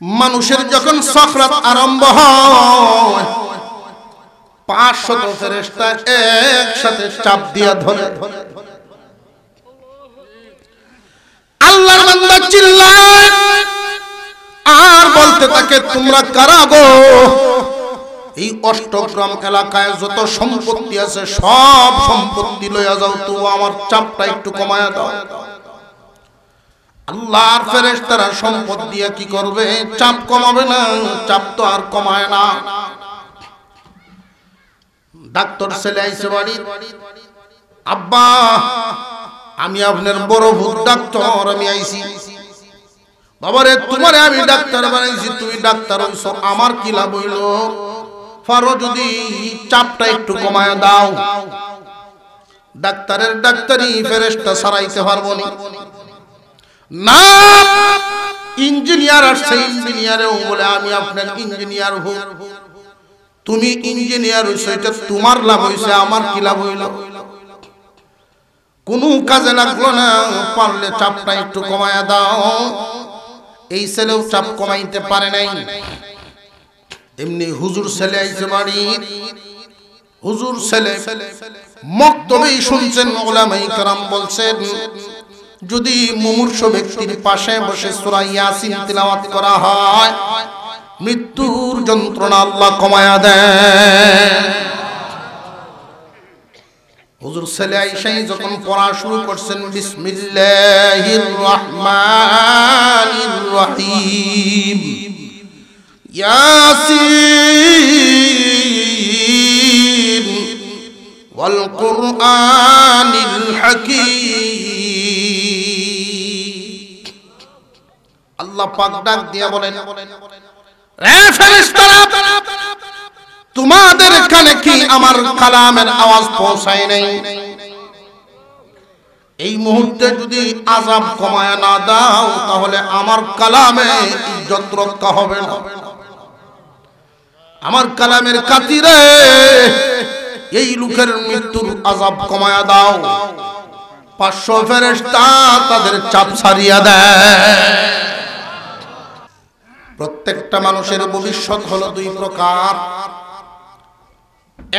মানুষের যখন সাকরাত আরম্ভ হয় 500 ফেরেশতা একসাথে চাপ দিয়া ধরে। আল্লাহর বান্দা চিল্লায় আর বলতে থাকে, তোমরা কারা গো? এই অষ্টগ্রাম এলাকায় যত সম্পত্তি আছে সব সম্পত্তি লইয়া যাও, তো আমার চাপটা একটু কমায়া দাও। আল্লাহর ফেরেশতারা সম্পদ দিয়া কি করবে? চাপ কমাবে না, চাপ তো আর কমায় না। ডাক্তার ছেলে আইছে বাড়ি, আব্বা আমি আপনার বড় ভূত ডাক্তার, আমি আইছি। বাবারে তোমারে আমি ডাক্তার বানাইছি, তুমি ডাক্তার হইছো, আমার কি লাভ হইল? পারো যদি চাপটা একটু কমায় দাও। ডাক্তারের ডাক্তারি ফেরেশতা সারাইতে পারবো না। ইঞ্জিনিয়ার আসছে, ইঞ্জিনিয়ারেও বলে আমি আপনার ইঞ্জিনিয়ার হই। তুমি ইঞ্জিনিয়ার হইছো, এটা তোমার লাভ হইছে, আমার কি লাভ হইল? কোনো কাজে লাগলো না। পারলে চাপটা একটু কমায়া দাও। এই ছেলেও চাপ কমাইতে পারে নাই। এমনি হুজুর ছেলে আইছে বাড়ি। হুজুর ছেলে মক্তবেই শুনছেন, উলামায়ে কেরাম বলছেন যদি মুমূর্ষ ব্যক্তির পাশে বসে সূরা ইয়াসিন তিলাওয়াত করা হয় মৃত্যুর যন্ত্রণা আল্লাহ কমায়া দেন। হুজুর ছেলে আইসাই যখন পড়া শুরু করছেন, বিসমিল্লাহির রহমানির রহিম, ইয়াসিন ওয়াল কুরআনিল হাকীম। আল্লাহ পাক ডাক দিয়া বলেন, হে ফেরেশতারা, তোমাদের কানে কি আমার কালামের আওয়াজ পৌঁছায় নাই? এই মুহূর্তে যদি আযাব কমায় না দাও তাহলে আমার কালামে ইজ্জত রক্ষা হবে না। আমার কালামের খাতিরে এই লোকের মৃত্যুর আযাব কমায়া দাও। 500 ফেরেশতা তাদের চাপ ছাড়িয়া দেয়। প্রত্যেকটা মানুষের ভবিষ্যৎ হলো দুই প্রকার।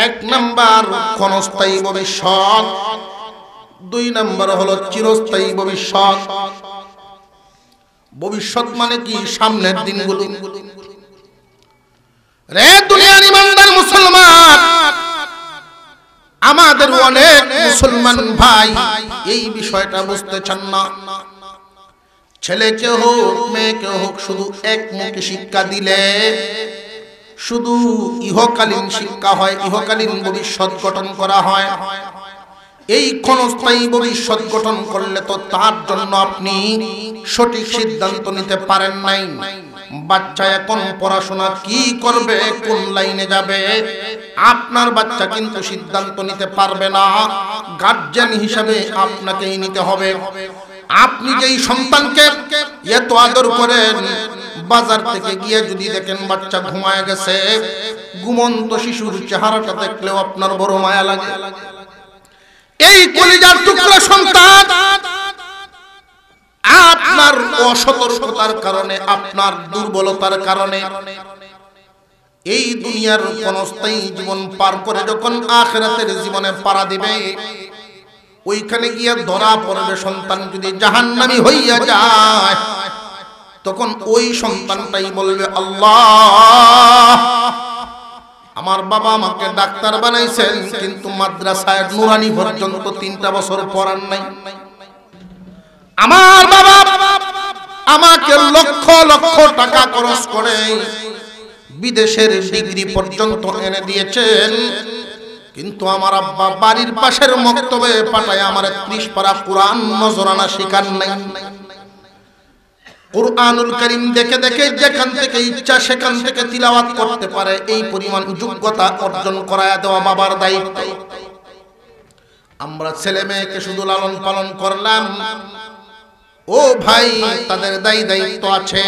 এক নাম্বার ক্ষণস্থায়ী ভবিষ্যৎ, 2 নাম্বার হলো চিরস্থায়ী ভবিষ্যৎ। ভবিষ্যৎ মানে কি? সামনের দিনগুলো। রে দুনিয়ার ইমানদার মুসলমান, আমাদের অনেক মুসলমান ভাই এই বিষয়টা বুঝতে চান না। ছেলেকে হোক মেয়েকে হোক শুধু একমুখী শিক্ষা দিলে শুধু ইহকালীন শিক্ষা হয়, ইহকালীন ভবিষ্যৎ গঠন করা হয়। এই ক্ষণস্থায়ী ভবিষ্যৎ গঠন করলে তো তার জন্য আপনি সঠিক সিদ্ধান্ত নিতে পারেন নাই। বাচ্চা এখন পড়াশোনা কি করবে, কোন লাইনে যাবে, আপনার বাচ্চা কিন্তু সিদ্ধান্ত নিতে পারবে না। গার্জিয়ান হিসাবে আপনাকেই নিতে হবে। আপনি যেই সন্তানকে এত আদর করেন, বাজার থেকে গিয়ে যদি দেখেন বাচ্চা ঘুমায় গেছে, ঘুমন্ত শিশুর চেহারাটা দেখলেও আপনার বড় মায়া লাগে। এই কলিজার টুকরা সন্তান আপনার অসতর্কতার কারণে, আপনার দুর্বলতার কারণে এই দুনিয়ার ক্ষণস্থায়ী জীবন পার করে যখন আখিরাতের জীবনে পাড়া দিবে, ওইখানে গিয়ে ধরা পড়বে সন্তান যদি জাহান্নামী হইয়া যায়, তখন ওই সন্তানটাই বলবে, আল্লাহ আমার বাবা আমাকে ডাক্তার বানাইছেন কিন্তু মাদ্রাসায় নুরানি পর্যন্ত 3টা বছর পড়ান নাই। আমার বাবা আমাকে লক্ষ লক্ষ টাকা খরচ করে বিদেশের ডিগ্রি পর্যন্ত এনে দিয়েছেন, কিন্তু আমার আব্বা বাড়ির পাশের মক্তবে পাঠায় আমার 30 পারা কোরআন নজরানা শিখান নাই। কুরআনুল কারীম দেখে দেখে যেখান থেকে ইচ্ছা সেখান থেকে তিলাওয়াত করতে পারে, এই পরিমাণ যোগ্যতা অর্জন করায়া দেওয়া বাবার দায়িত্ব। আমরা ছেলে মেয়েকে শুধু লালন পালন করলাম, ও ভাই তাদের দায়িত্ব আছে।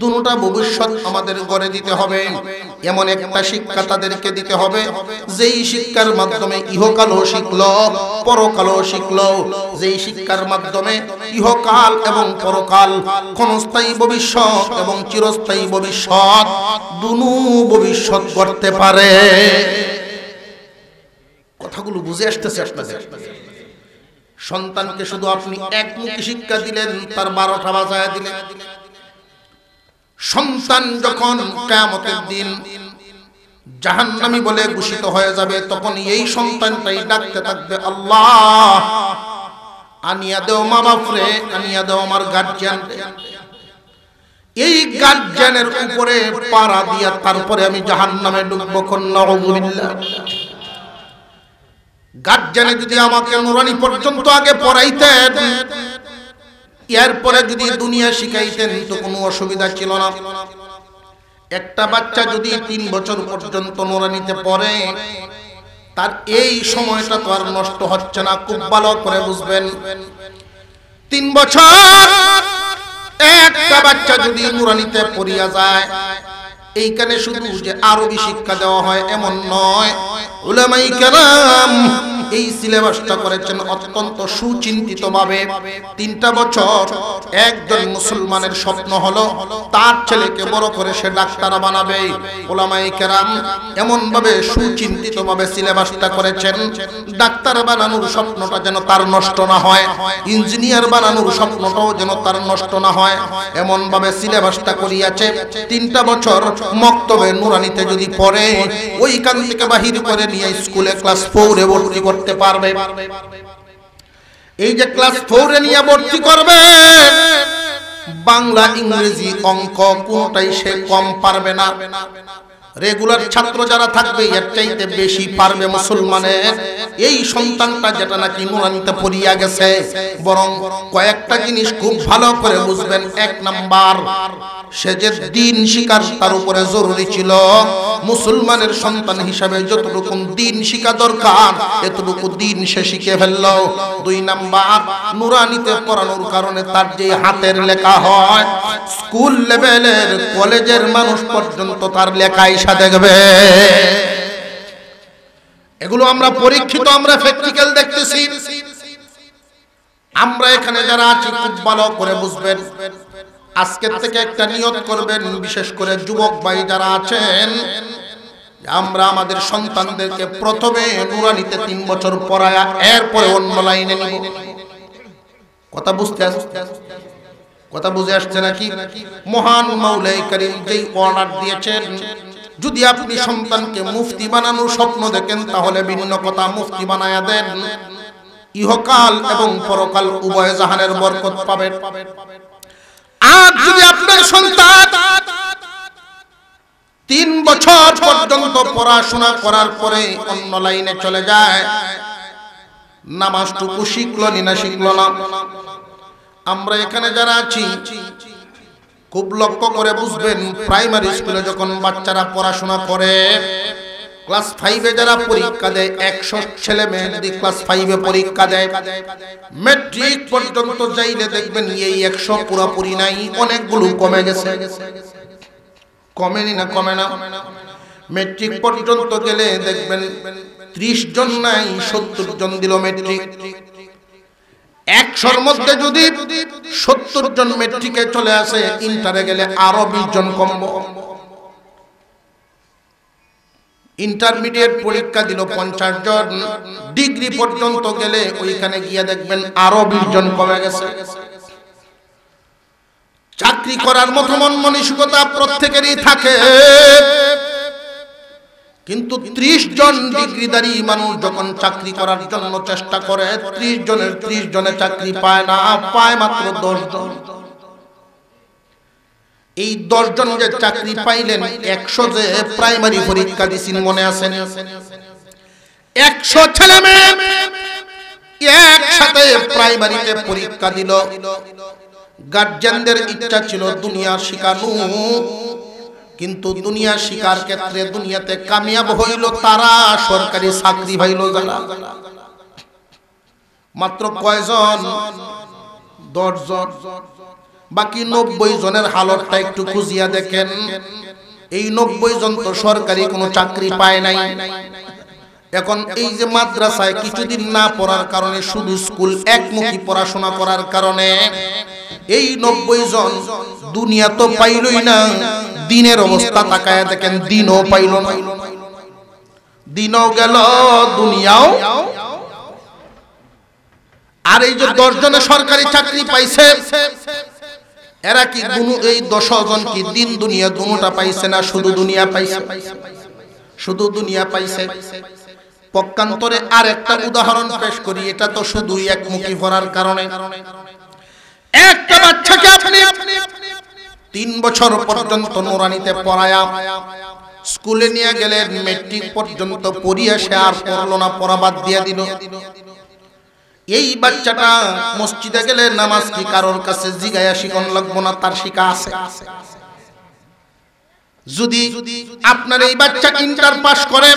দুটোটা ভবিষ্যৎ আমাদের গড়ে দিতে হবে। এমন একটা শিক্ষা তাদেরকে দিতে হবে যেই শিক্ষার মাধ্যমে ইহকালও শিখলো পরকালও শিখলো, যেই শিক্ষার মাধ্যমে ইহকাল এবং পরকাল, ক্ষণস্থায়ী ভবিষ্যৎ এবং চিরস্থায়ী ভবিষ্যৎ, দুনু ভবিষ্যৎ গড়তে পারে। কথাগুলো বুঝে আসতেছে আপনাদের? সন্তানকে শুধু আপনি একমুখী শিক্ষা দিলেন, তার 12টা বাজায় দিলেন। সন্তান যখন কিয়ামতের দিন জাহান্নামী বলে ঘোষিত হয়ে যাবে, তখন এই সন্তানটাই ডাকতে থাকবে, আল্লাহ আনিয়া দেও মা বাপরে, আনিয়া দেও আমার গার্জিয়ান। এই গার্জিয়ানের উপরে পাড়া দিয়া তারপরে আমি জাহান্নামে ঢুকবো। নাউযুবিল্লাহ। গার্জিয়ানে যদি আমাকে নুরানি পর্যন্ত আগে পড়াইতেন, এরপরে যদি দুনিয়া শিখাইতেন তো কোনো অসুবিধা ছিল না। একটা বাচ্চা যদি 3 বছর পর্যন্ত নুরানিতে পড়ে, তার এই সময়টা তো আর নষ্ট হচ্ছে না। খুব ভালো করে বুঝবেন, 3 বছর একটা বাচ্চা যদি নুরানিতে পড়িয়া যায়, এইখানে শুধু যে আরবি শিক্ষা দেওয়া হয় এমন নয়। উলামায়ে কেরাম এই সিলেবাসটা করেছেন অত্যন্ত সুচিন্তিত ভাবে। 3টা বছর একজন মুসলমানের স্বপ্ন হলো তার ছেলেকে বড় করে সে ডাক্তার বানাবে। উলামায়ে কেরাম এমন ভাবে সুচিন্তিত ভাবে সিলেবাসটা করেছেন, ডাক্তার বানানোর স্বপ্নটা যেন তার নষ্ট না হয়, ইঞ্জিনিয়ার বানানোর স্বপ্নটাও যেন তার নষ্ট না হয়, এমন ভাবে সিলেবাসটা করিয়াছে। 3টা বছর মক্তবে নুরানিতে যদি পড়ে, ওইখান থেকে বাহির করে নিয়ে স্কুলে ক্লাস 4 এ ভর্তি করতে পারবে। এই যে ক্লাস 4 এ নিয়ে ভর্তি করবে, বাংলা ইংরেজি অঙ্ক কোনটাই সে কম পারবে না। রেগুলার ছাত্র যারা থাকবে এর চাইতে বেশি পারবে মুসলমানের এই সন্তানটা, যেটা নাকি নুরানিতে পড়িয়া গেছে। বরং কয়েকটা জিনিস খুব ভালো করে বুঝবেন। 1 নাম্বার, সে যে দিন শিকার তার উপরে জরুরি ছিল। মুসলমানের সন্তান হিসাবে যতটুকু দিন শিখা দরকার এতটুকু দিন সে শিখে ফেলল। 2 নাম্বার, নুরানিতে পড়ানোর কারণে তার যে হাতের লেখা হয়, স্কুল লেভেলের কলেজের মানুষ পর্যন্ত তার লেখা ইশা দেখবে। এগুলো আমরা পরীক্ষিত, আমরা প্র্যাকটিক্যাল দেখতেছি। আমরা এখানে যারা আছি খুব ভালো করে বুঝবেন। আজকের থেকে একটা নিয়ত করবেন, বিশেষ করে যুবক ভাই যারা আছেন, আমরা আমাদের সন্তানদেরকে প্রথমে নুরানিতে 3 বছর পড়ায়া এরপরে অন্য লাইনে নিব। কথা বুঝতে আসছে? কথা বুঝে আসছে নাকি? মহান মাওলাই করিম যেই অর্ডার দিয়েছেন, যদি আপনি সন্তানকে মুফতি বানানোর স্বপ্ন দেখেন তাহলে ভিন্ন কথা, মুফতি বানায়া দেন। ইহকাল এবং পরকাল উভয় জাহানের বরকত পাবেন। আর যদি আপনার সন্তান 3 বছর পর্যন্ত পড়াশোনা করার পরে অন্য লাইনে চলে যায়, নামাজটুকু শিখলো না শিখলো না, আমরা এখানে যারা আছি খুব লক্ষ্য করে বুঝবেন। প্রাইমারি স্কুলে যখন বাচ্চারা পড়াশোনা করে, ক্লাস 5 এ যারা পরীক্ষা দেয়, 100 ছেলে মেয়ে যদি ক্লাস 5 এ পরীক্ষা দেয়, ম্যাট্রিক পর্যন্ত যাইলে দেখবেন এই 100 পুরোপুরি নাই, অনেকগুলো কমে গেছে। কমেনি না? কমে না? ম্যাট্রিক পর্যন্ত গেলে দেখবেন 30 জন নাই, 70 জন দিল ম্যাট্রিক। 100-র মধ্যে যদি 70 জন ম্যাট্রিকে চলে আসে, ইন্টারে গেলে আরো 20 জন কমবো। ইন্টারমিডিয়েট পরীক্ষা দিল 50 জন, ডিগ্রি পর্যন্ত গেলে ওইখানে গিয়ে দেখবেন আরো 20 জন কমে গেছে। চাকরি করার মতো মন মানসিকতা প্রত্যেকেরই থাকে, কিন্তু 30 জন ডিগ্রিধারী মানুষ যখন চাকরি করার জন্য চেষ্টা করে, 30 জনের 30 জনে চাকরি পায় না, পায় মাত্র 10 জন। এই 10 জন যে চাকরি পাইলেন, 100 যে প্রাইমারি পরীক্ষা দিছেন মনে আছে? 100 ছেলে মেয়ে একসাথে প্রাইমারিতে পরীক্ষা দিল। গার্জিয়ানদের ইচ্ছা ছিল দুনিয়া শিখানো, কিন্তু দুনিয়া শিকার ক্ষেত্রে দুনিয়াতে কামিয়াব হইল তারা, সরকারি চাকরি হইল যারা। মাত্র কয়জন? 10 জন। বাকি 90 জনের হালতটা একটু খুঁজিয়া দেখেন। এই 90 জন তো সরকারি কোনো চাকরি পায় নাই। এখন এই যে মাদ্রাসায় কিছুদিন না পড়ার কারণে, শুধু স্কুল একমুখী পড়াশোনা করার কারণে এই 90 জন দুনিয়া তো পাইলই না, দিনের অবস্থা তাকায় দেখেন, দিনও পাইল না, দিনও গেল, দুনিয়াও। আর এই যে 10 জনে সরকারি চাকরি পাইছে, এরা কি এই 10 জন কি দিন দুনিয়া দুটোটা পাইছে না শুধু দুনিয়া পাইছে? শুধু দুনিয়া পাইছে। পক্ষান্তরে আরেকটা উদাহরণ পেশ করি, এটা তো শুধু একমুখী পড়ার কারণে। একটা বাচ্চাকে আপনি 3 বছর পর্যন্ত নুরানিতে পড়ায়া স্কুলে নিয়ে গেলেন, মেট্রিক পর্যন্ত পড়িয়ে সে আর পড়লো না, পড়া বাদ দিয়ে দিল। এই বাচ্চাটা মসজিদে গেলে নামাজ কি কারোর কাছে জিগায়া শিখন লাগবো না? তার শিখা আছে। যদি আপনার এই বাচ্চা ইন্টার পাস করে,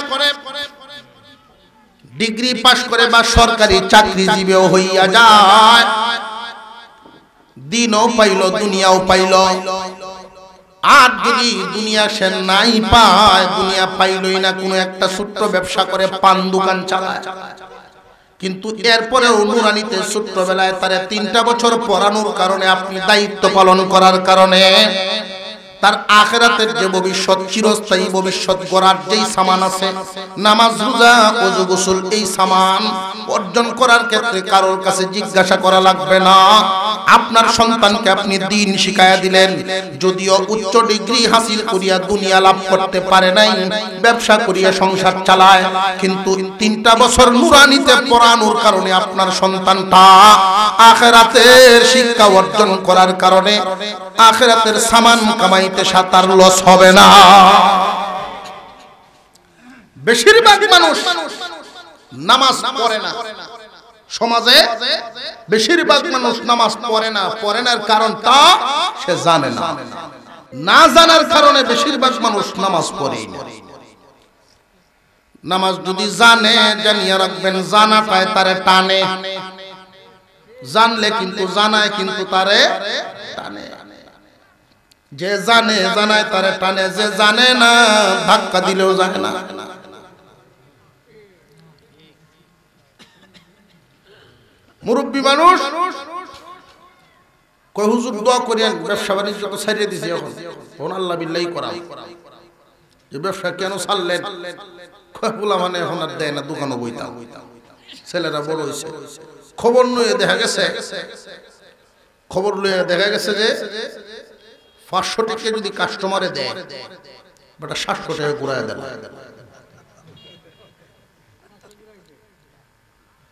ডিগ্রি পাস করে বা সরকারি চাকরিজীবীও হইয়া যায়, দিনও পাইল, দুনিয়াও পাইল। আর যদি দুনিয়া সে নাই পায়, দুনিয়া পাইলই না, কোনো একটা ছোট্ট ব্যবসা করে, পান দোকান চালায়, কিন্তু এরপরেও নুরানিতে ছোট্টবেলায় তারে 3টা বছর পড়ানোর কারণে, আপনি দায়িত্ব পালন করার কারণে তার আখিরাতের যে ভবিষ্যৎ, চিরস্থায়ী ভবিষ্যৎ গড়ার যেই সামান আছে, নামাজ, রোজা, ওযু, গোসল, এই সামান অর্জন করার ক্ষেত্রে কারোর কাছে জিজ্ঞাসা করা লাগবে না। আপনার সন্তানকে আপনি দ্বীন শিখায়া দিলেন, যদিও উচ্চ ডিগ্রি হাসিল করিয়া দুনিয়া লাভ করতে পারে নাই, ব্যবসা করিয়া সংসার চালায়, কিন্তু 3টা বছর নুরানিতে পড়ানোর কারণে আপনার সন্তানটা আখিরাতের শিক্ষা অর্জন করার কারণে আখিরাতের সামান কামাইতে সাতার লস হবে না। বেশিরভাগ মানুষ নামাজ পড়ে না, সমাজে বেশিরভাগ মানুষ নামাজ পড়ে না। পড়েনার কারণটা সে জানে না, না জানার কারণে বেশিরভাগ মানুষ নামাজ পড়ে না। নামাজ যদি জানে, জানিয়ে রাখবেন, জানাটায় তারে টানে, জানলে কিন্তু জানায়, কিন্তু তারে টানে। যে জানে জানায় তারে টানে, যে জানে না ধাক্কা দিলেও জানে না। মুরব্বী মানুষ কয় হুজুর দোয়া করেন, ব্যবসা বাণিজ্য তো ছাড়িয়ে দিছি, এখন আল্লাহ বিল্লাহি করা, যে ব্যবসা কেন ছাড়লেন? কয় পোলা মানে এখন আর দেয় না, দোকানও বইতাম, ছেলেরা বড় হয়েছে। খবর লইয়ে দেখা গেছে, যে 500 টাকা যদি কাস্টমারে দেয়, বেটা 700 টাকা ঘুরায় দেয়।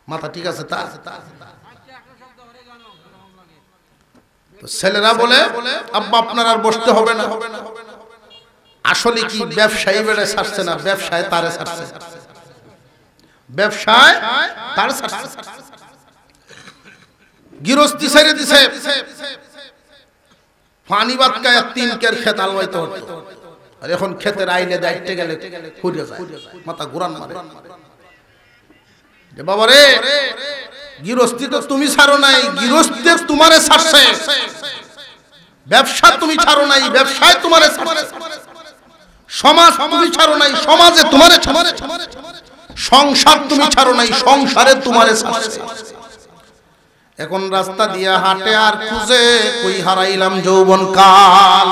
মাথা ঠিক আছে? তা ছেলেরা বলে আব্বা আপনার আর বসতে হবে না। আসলে কি ব্যবসায়ী বেড়ে ছাড়ছে না, ব্যবসায় তারে ছাড়ছে, ব্যবসায় তার ছাড়ছে। গৃহস্থী ছেড়ে দিছে, পানি বাদ খায় 3 কের ক্ষেত আলবাইতে হতো, আর এখন ক্ষেতের আইলে দায়িত্বে গেলে ফুরিয়ে যায়, মাথা ঘুরান মারে। বাবা রে, গৃহস্থী তো তুমি ছাড়ো নাই, গৃহস্থী তোমারে ছাড়ছে। ব্যবসা তুমি ছাড়ো নাই, ব্যবসায় তোমারে ছাড়ছে। সমাজ তুমি ছাড়ো নাই, সমাজে তোমারে ছাড়ছে। সংসার তুমি ছাড়ো নাই, সংসারে তোমারে ছাড়ছে। এখন রাস্তা দিয়া হাঁটে আর খুঁজে, কই হারাইলাম যৌবন কাল,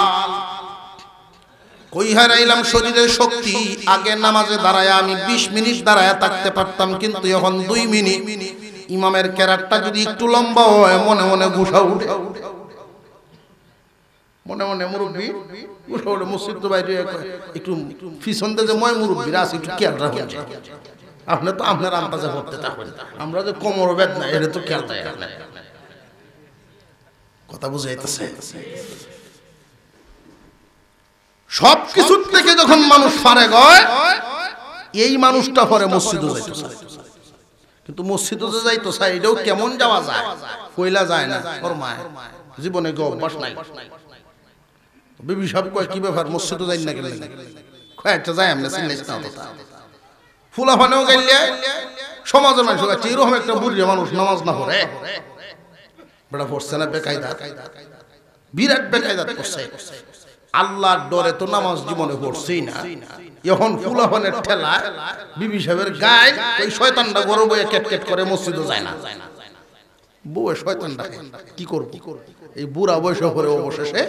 কই হারাইলাম শরীরের শক্তি। আগে নামাজে দাঁড়ায় আমি 20 মিনিট দাঁড়ায় থাকতে পারতাম, কিন্তু এখন 2 মিনিট। ইমামের কেরাতটা যদি একটু লম্বা হয়, মনে মনে গুসা উঠে, মনে মনে মুরব্বী গুসা উঠে। মসজিদ তো বাইরে একটু পিছন দিয়ে যে ময় মুরব্বী রাস একটু খেয়াল রাখুন। আপনি তো আপনার আন্দাজে পড়তে থাকবেন, আমরা যে কোমর বেদনা এটা তো খেয়াল দেয়। কথা বুঝাইতেছে? সব কিছুর থেকে যখন মানুষ ফারেক হয়, এই মানুষটা পরে মসজিদে যাইতে চায়। কিন্তু মসজিদে যে যাইতে চায়, এটাও কেমন যাওয়া যায়? কইলা যায় না, ফরমায় জীবনে অভ্যাস নাই। বিবি সাহেব কয় কি ব্যাপার, মসজিদে যাই না গেলে? কয়েকটা যায়, আমরা চিন্তাই না তো। ফুলা ফানেও গেলে সমাজের মানুষ এরকম একটা বুড়ি মানুষ নামাজ না পড়ে, বেটা পড়ছে না বেকায়দা। বিরাট বেকায়দাত করছে। আল্লাহর ডরে তো নামাজ জীবনে পড়ছেই না, এখন ফুলাফানের ঠেলা বিবি সাহেবের গায়ে ওই শয়তানটা গরু বয়ে কেট করে মসজিদে যায় না। বউয়ে শয়তানটা কি করব, এই বুড়া বয়স করে অবশেষে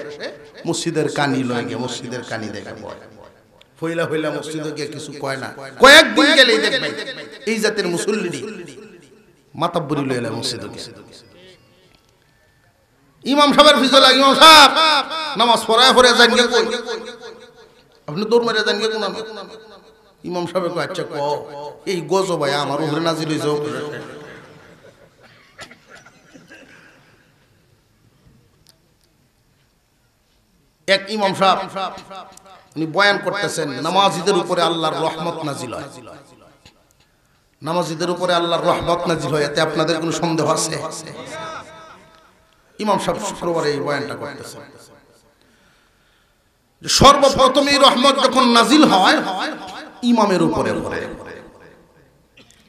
মসজিদের কানি লয়ে গিয়ে মসজিদের কানি দেখে বয় ফইলা ফইলা মসজিদে গিয়ে কিছু কয় না, কয়েকদিন গেলেই দেখবেন এই জাতের মুসল্লি মাতাব্বরি লয়ে এলে মসজিদে গিয়ে ইমাম সাহেবের পিছনে লাগে, ইমাম সাহেব নামাজ পড়ায় পড়ে যান গে কই, আপনি দৌড় মারে যান গে কোন? ইমাম সাহেব কয় আচ্ছা ক এই গজব ভাই আমার উপরে নাজিল হইছে। এক ইমাম সাহেব উনি বয়ান করতেছেন নামাজীদের উপরে আল্লাহর রহমত নাজিল হয়, নামাজীদের উপরে আল্লাহর রহমত নাজিল হয়, এতে আপনাদের কোনো সন্দেহ আছে? ইমাম সাহেব শুক্রবারে এই বয়ানটা করতেছেন যে সর্বপ্রথম এই রহমত যখন নাজিল হয় ইমামের উপরে পড়ে,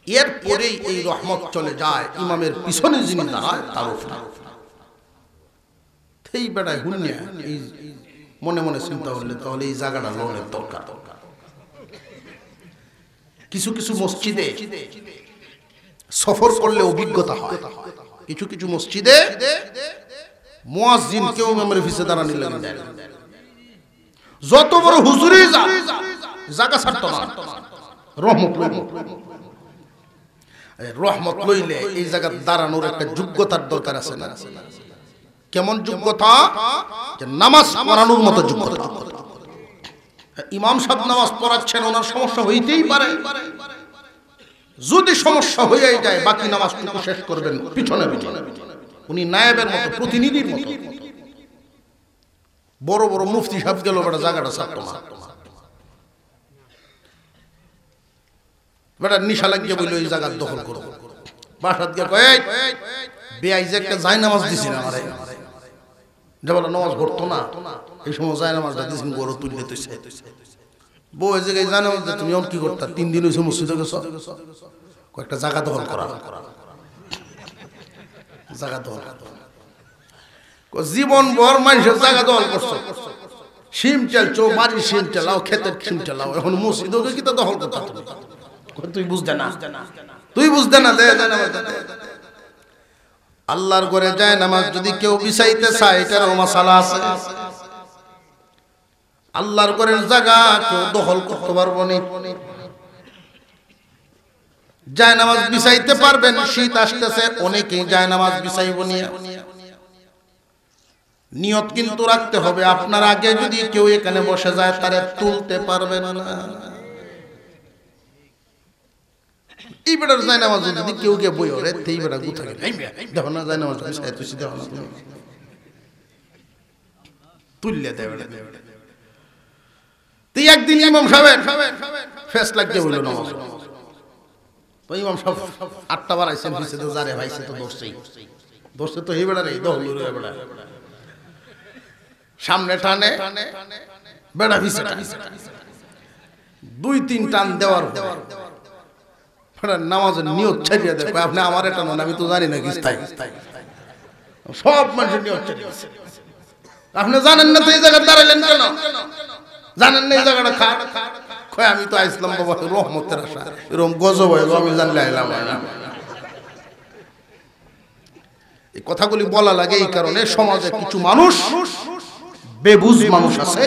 এরপরেই এই রহমত চলে যায় ইমামের পিছনে যিনি দাঁড়ায় তার উপরে। এই বেড়ায় হুনিয়া এই মনে মনে চিন্তা করলে তাহলে এই জায়গাটা লোনের দরকার। কিছু কিছু মসজিদে সফর করলে অভিজ্ঞতা হয়, কিছু কিছু মসজিদে মুয়াজ্জিন কেউ ইমামের পিছে দাঁড়ানি লাগে যায়, যত বড় হুজুরই জায়গা ছাড়তো না, রহমত লইলে এই জায়গা দাঁড়ানোর একটা যোগ্যতার দরকার আছে না? কেমন যোগ্যতা? যে নামাজ পড়ানোর মতো যোগ্যতা। ইমাম সাহেব নামাজ পড়াচ্ছেন, ওনার সমস্যা হইতেই পারে, যদি সমস্যা হয়ে যায় বাকি নামাজটুকু শেষ করবেন পিছনে পিছনে, উনি নায়েবের মতো প্রতিনিধির মতো। বড় বড় মুফতি সাহেব গেল বেটা জায়গাটা ছাড়তো না, বেটা নিশা লাগিয়ে বললো এই জায়গা দখল করো, বাসাত গিয়ে কয় বেআই যে একটা জায় নামাজ দিছি না আমারে, যে বলে নামাজ পড়তো না এই সময় জায় নামাজটা দিয়েছেন গরু তুললে তুইছে বউ এই জায়গায় জায় নামাজ তুমি কি করতা? 3 দিন হয়েছে মসজিদে গেছ, কয়েকটা জায়গা দখল করা, জায়গা দখল জীবন ভর মানুষের জায়গা দখল করছো, সিম চালছো, বাড়ির সিম চালাও, ক্ষেতের সিম চালাও, এখন মসজিদে কি তা দখল করতা? তুই বুঝতে না, তুই বুঝতে না। আল্লাহর ঘরে যায় নামাজ যদি কেউ বিছাইতে চায় এটারও মাসালা আছে। আল্লাহর ঘরের জায়গা কেউ দখল করতে পারবো না, যায় নামাজ বিছাইতে পারবেন। শীত আসতেছে অনেকেই যায় নামাজ বিছাইব নিয়ে, নিয়ত কিন্তু রাখতে হবে আপনার আগে যদি কেউ এখানে বসে যায় তারে তুলতে পারবেন না। এই বেটার যায় নামাজ যদি কেউ কে বই ওরে তেই বেটা গুথা গেল দেখো না যায় নামাজ তুই দেখো না তুমি তুললে দেয় বেটা। তুই একদিন ইমাম সাহেব ফেস লাগিয়ে বললো নামাজ, তো ইমাম সাহেব 8টা বাড়াইছেন পিছে তো যারে ভাইছে তো দোষে তো এই বেটা রে দহল রে বেটা সামনে টানে বেটা পিছে 2-3 টান দেওয়ার নামাজের নিয়ত ছাড়িয়ে দেয়, আপনি আমার এটা নন আমি তো জানি না কি সব মানুষের নিয়ত ছাড়িয়ে। আপনি জানেন না তো এই জায়গায় দাঁড়ালেন কেন? জানেন না এই জায়গাটা খা আমি তো আইসলাম বাবা রহমতের আশা, এরকম গজব হইল আমি জানলে আইলাম। এই কথাগুলি বলা লাগে এই কারণে সমাজে কিছু মানুষ বেবুঝ মানুষ আছে,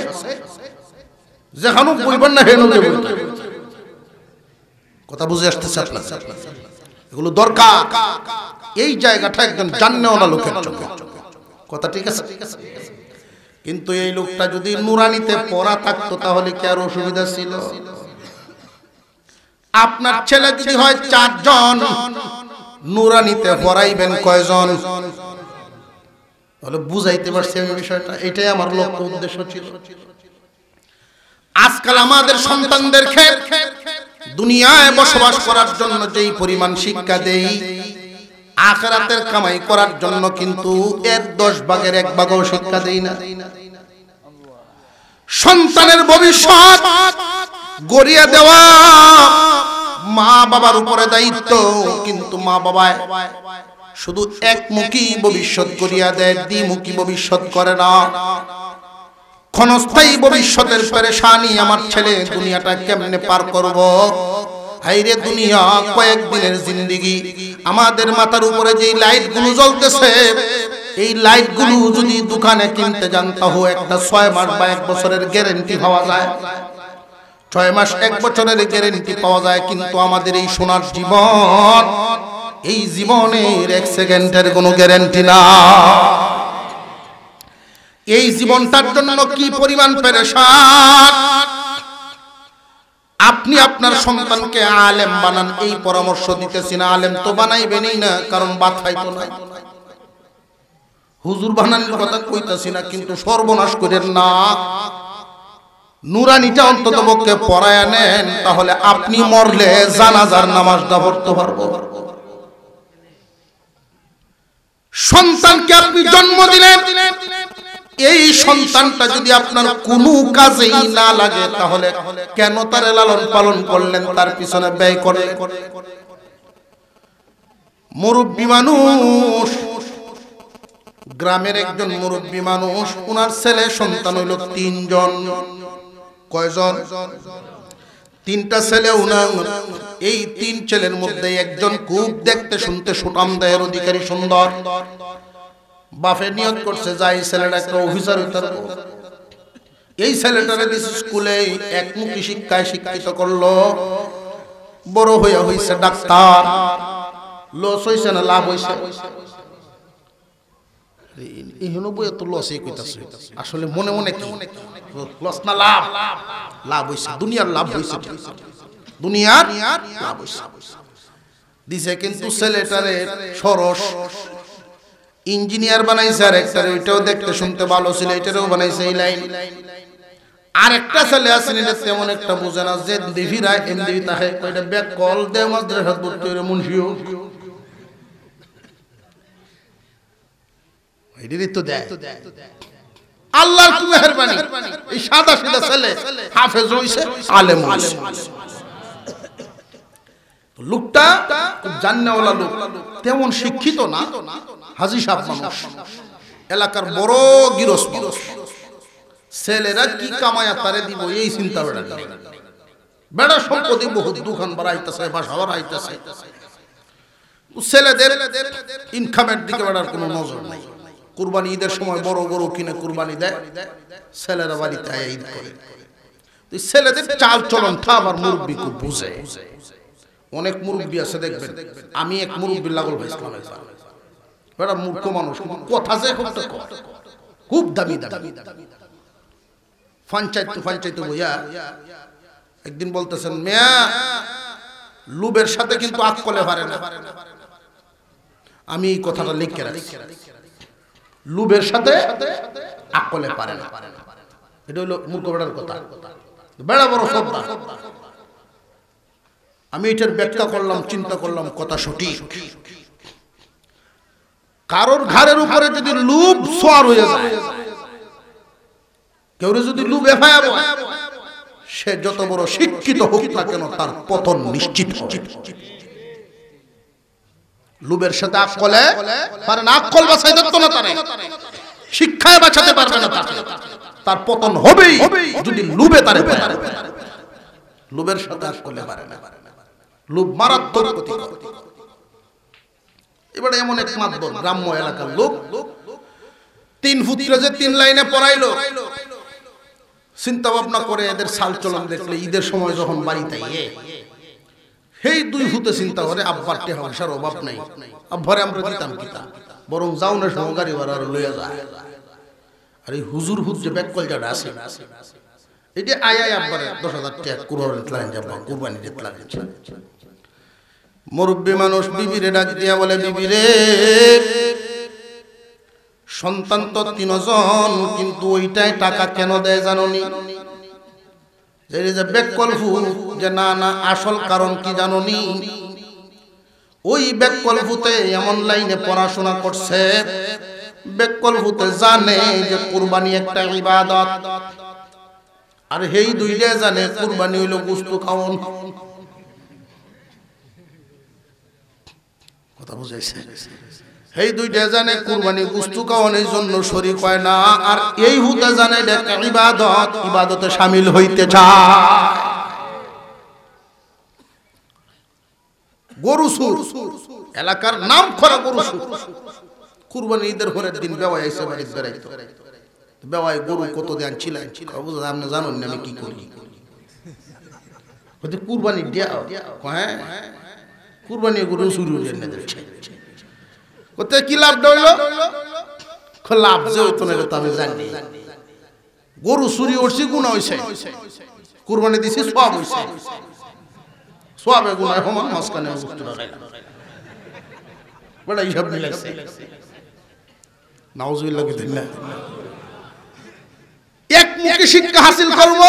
যেখানে বলবেন না হেন কথা বুঝে আসতেছে আপনার, এগুলো দরকার। এই জায়গাটা একদম জান্নেওয়ালা লোকের জন্য কথা, ঠিক আছে? কিন্তু এই লোকটা যদি নুরানিতে পড়া থাকতো তাহলে কি আর অসুবিধা ছিল? আপনার ছেলে যদি হয় 4 জন, নুরানিতে পড়াইবেন কয়জন? তাহলে বুঝাইতে পারছি আমি বিষয়টা, এটাই আমার লক্ষ্য উদ্দেশ্য ছিল। আজকাল আমাদের সন্তানদেরকে দুনিয়ায় বসবাস করার জন্য যেই পরিমাণ শিক্ষা দেই, আখিরাতের কামাই করার জন্য কিন্তু এর 10 ভাগের 1 ভাগও শিক্ষা দেই না। সন্তানের ভবিষ্যৎ গড়িয়ে দেওয়া মা বাবার উপরে দায়িত্ব, কিন্তু মা বাবা শুধু একমুখী ভবিষ্যৎ করিয়া দেয়, দ্বিমুখী ভবিষ্যৎ করে না। ক্ষণস্থায়ী ভবিষ্যতের পেরেশানি, আমার ছেলে দুনিয়াটা কেমনে পার করব। হাইরে দুনিয়া কয়েকদিনের জিন্দেগি। আমাদের মাথার উপরে যে লাইট গুলো জ্বলতেছে, এই লাইট গুলো যদি দোকানে কিনতে যান তাও একটা 6 মাস বা 1 বছরের গ্যারান্টি পাওয়া যায়। 6 মাস 1 বছরের গ্যারান্টি পাওয়া যায়, কিন্তু আমাদের এই সোনার জীবন, এই জীবনের 1 সেকেন্ডের কোনো গ্যারান্টি না। এই জীবনটার জন্য কি পরিমাণ পেরেশান। আপনি আপনার সন্তানকে আলেম বানান, এই পরামর্শ দিতেছি না। আলেম তো বানাইবেনই না, কারণ ভাত খাইতো না। হুজুর বানানোর কথা কইতাছি না, কিন্তু সর্বনাশ করেন না। নুরানিটা অন্তত পক্ষে পড়ায় নেন, তাহলে আপনি মরলে জানাজার নামাজটা পড়তে পারবো। সন্তানকে আপনি জন্ম দিলেন, এই সন্তানটা যদি আপনার কোনো কাজেই না লাগে, তাহলে কেন তার লালন পালন করলেন, তার পিছনে ব্যয় করলেন? মুরব্বী মানুষ, গ্রামের একজন মুরব্বী মানুষ, ওনার ছেলে সন্তান হইল 3 জন। কয়জন? 3টা ছেলে উনার। এই 3 ছেলের মধ্যে একজন খুব দেখতে শুনতে সুঠাম দেহের অধিকারী, সুন্দর। বাপে নিয়ত করছে যাই ছেলেটা একটা অফিসার হইতে পারবো। এই ছেলেটারে দিস স্কুলে একমুখী শিক্ষায় শিক্ষিত করলো, বড় হইয়া হইছে ডাক্তার। লস হইছে না লাভ হইছে? ইহনো বই তো লসই কইতাছে, আসলে মনে মনে কি লস না লাভ? লাভ হইছে, দুনিয়ার লাভ হইছে, দুনিয়ার লাভ হইছে দিছে। কিন্তু ছেলেটারে সরস ইঞ্জিনিয়ার বানাইছে, আর একটা ওইটাও দেখতে শুনতে ভালো ছিল, এটারও বানাইছে এই লাইন। আর একটা ছেলে আছে না তেমন একটা বোঝে না, যে দেভিরা এমনি তাহে কয়টা ব্যাক কল দে মাদ্রাসা পড়তে হইরে মুন্সিও এটারই তো দেয়। আল্লাহর কি মেহেরবানি, এই সাদা সাদা ছেলে হাফেজ হইছে, আলেম হইছে। লোকটা খুব জান্নাওয়ালা লোক, তেমন শিক্ষিত না, হাজী সাহেব মানুষ, এলাকার বড় গৃহস্থ। ছেলেরা কি কামায়া তারে দিব এই চিন্তা বেড়া নেই। বেড়া সম্পত্তি বহুত, দোকান বাড়াইতেছে, বাসা বাড়াইতেছে, ছেলেদের ইনকামের দিকে বেড়ার কোনো নজর নাই। কুরবানি ঈদের সময় বড় গরু কিনে কুরবানি দেয়, ছেলেরা বাড়িতে আয় ঈদ করে। ছেলেদের চাল চলন আবার মুরব্বী খুব বুঝে। অনেক মুরব্বী আছে দেখবেন, আমি এক মুরব্বী লাগল ভাই ইসলাম, বেড়া মূর্খ মানুষ, কথা যে খুব দামি দামি। পঞ্চায়েত বইয়া একদিন বলতেছেন, মেয়া লুবের সাথে কিন্তু আকলে পারে না। আমি এই কথাটা লিখে রাখি, লুবের সাথে আকলে পারে না। এটা হলো মূর্খ বেড়ার কথা, বেড়া বড় শব্দ। আমি এটার ব্যাখ্যা করলাম, চিন্তা করলাম, কথা সঠিক। কারোর ঘরের উপরে যদি লুব সোয়ার হয়ে যায়, কেউ যদি লুব এফায়ার, সে যত বড় শিক্ষিত হোক না কেন, তার পতন নিশ্চিত। লুবের সাথে আকলে পারে না, আকল বাঁচাই দিত না, তারে শিক্ষায় বাঁচাতে পারবে না, তার পতন হবেই যদি লুবে তারে পারে। লুবের সাথে আকলে পারে না, লুব মারাত্মক ক্ষতিকর। এবারে এমন এক মাধ্যম গ্রাম্য এলাকার লোক, 3 পুত্র যে 3 লাইনে পড়াইলো, চিন্তা ভাবনা করে এদের চাল চলন দেখলে ঈদের সময় যখন বাড়িতে সেই 2 ফুতে চিন্তা করে আব্বার টেহা পয়সার অভাব নাই, আব্বারে আমরা দিতাম কিতা, বরং যাও না সময় গাড়ি ভাড়া লইয়া যায়। আর এই হুজুর যে ব্যাককল যাটা আছে, এটা আয় আব্বারে 10,000 টাকা কুরবানি দিতে লাগে। মুরব্বী মানুষ বিবিরে ডাক দিয়া বলে, বিবিরে সন্তান তো 3 জন, কিন্তু ওইটাই টাকা কেন দেয় জানোনি? যে বেককলফু, যে না না, আসল কারণ কি জানোনি? ওই বেককলফুতে এমন লাইনে পড়াশোনা করছে, বেককলফুতে জানে যে কুরবানি একটা ইবাদত, আর এই 2টা জানে কুরবানি হইল গোশত খাওয়ান। কথা বুঝাইছে? এই দুইটা জানে কুরবানি গোশত খাওয়ানোর জন্য শরীক হয় না, আর এই হুদা জানে এটা একটা ইবাদত, ইবাদতে শামিল হইতে চায়। গরু সুর, এলাকার নাম করা গরু সুর। কুরবানি ঈদের পরের দিন বেওয়াই আইসা বাড়ি বেড়াইতো, বেওয়াই গরু কত দেন ছিলেন, আপনি জানেন না আমি কি করি। কুরবানি দিয়া হ্যাঁ, কুরবানি গরু শুরু করতে কি লাভ হইল? লাভ যে হইতো না তো আমি জানি। গরু চুরি উঠছি গুণা হইছে, কুরবানি দিছি সব হইছে, সবে গুণা সমান মাঝখানে বড় হিসাব মিলাইছে। নাউজুবিল্লাহ বিল্লাহ। এক মুখে শিক্ষা হাসিল করব,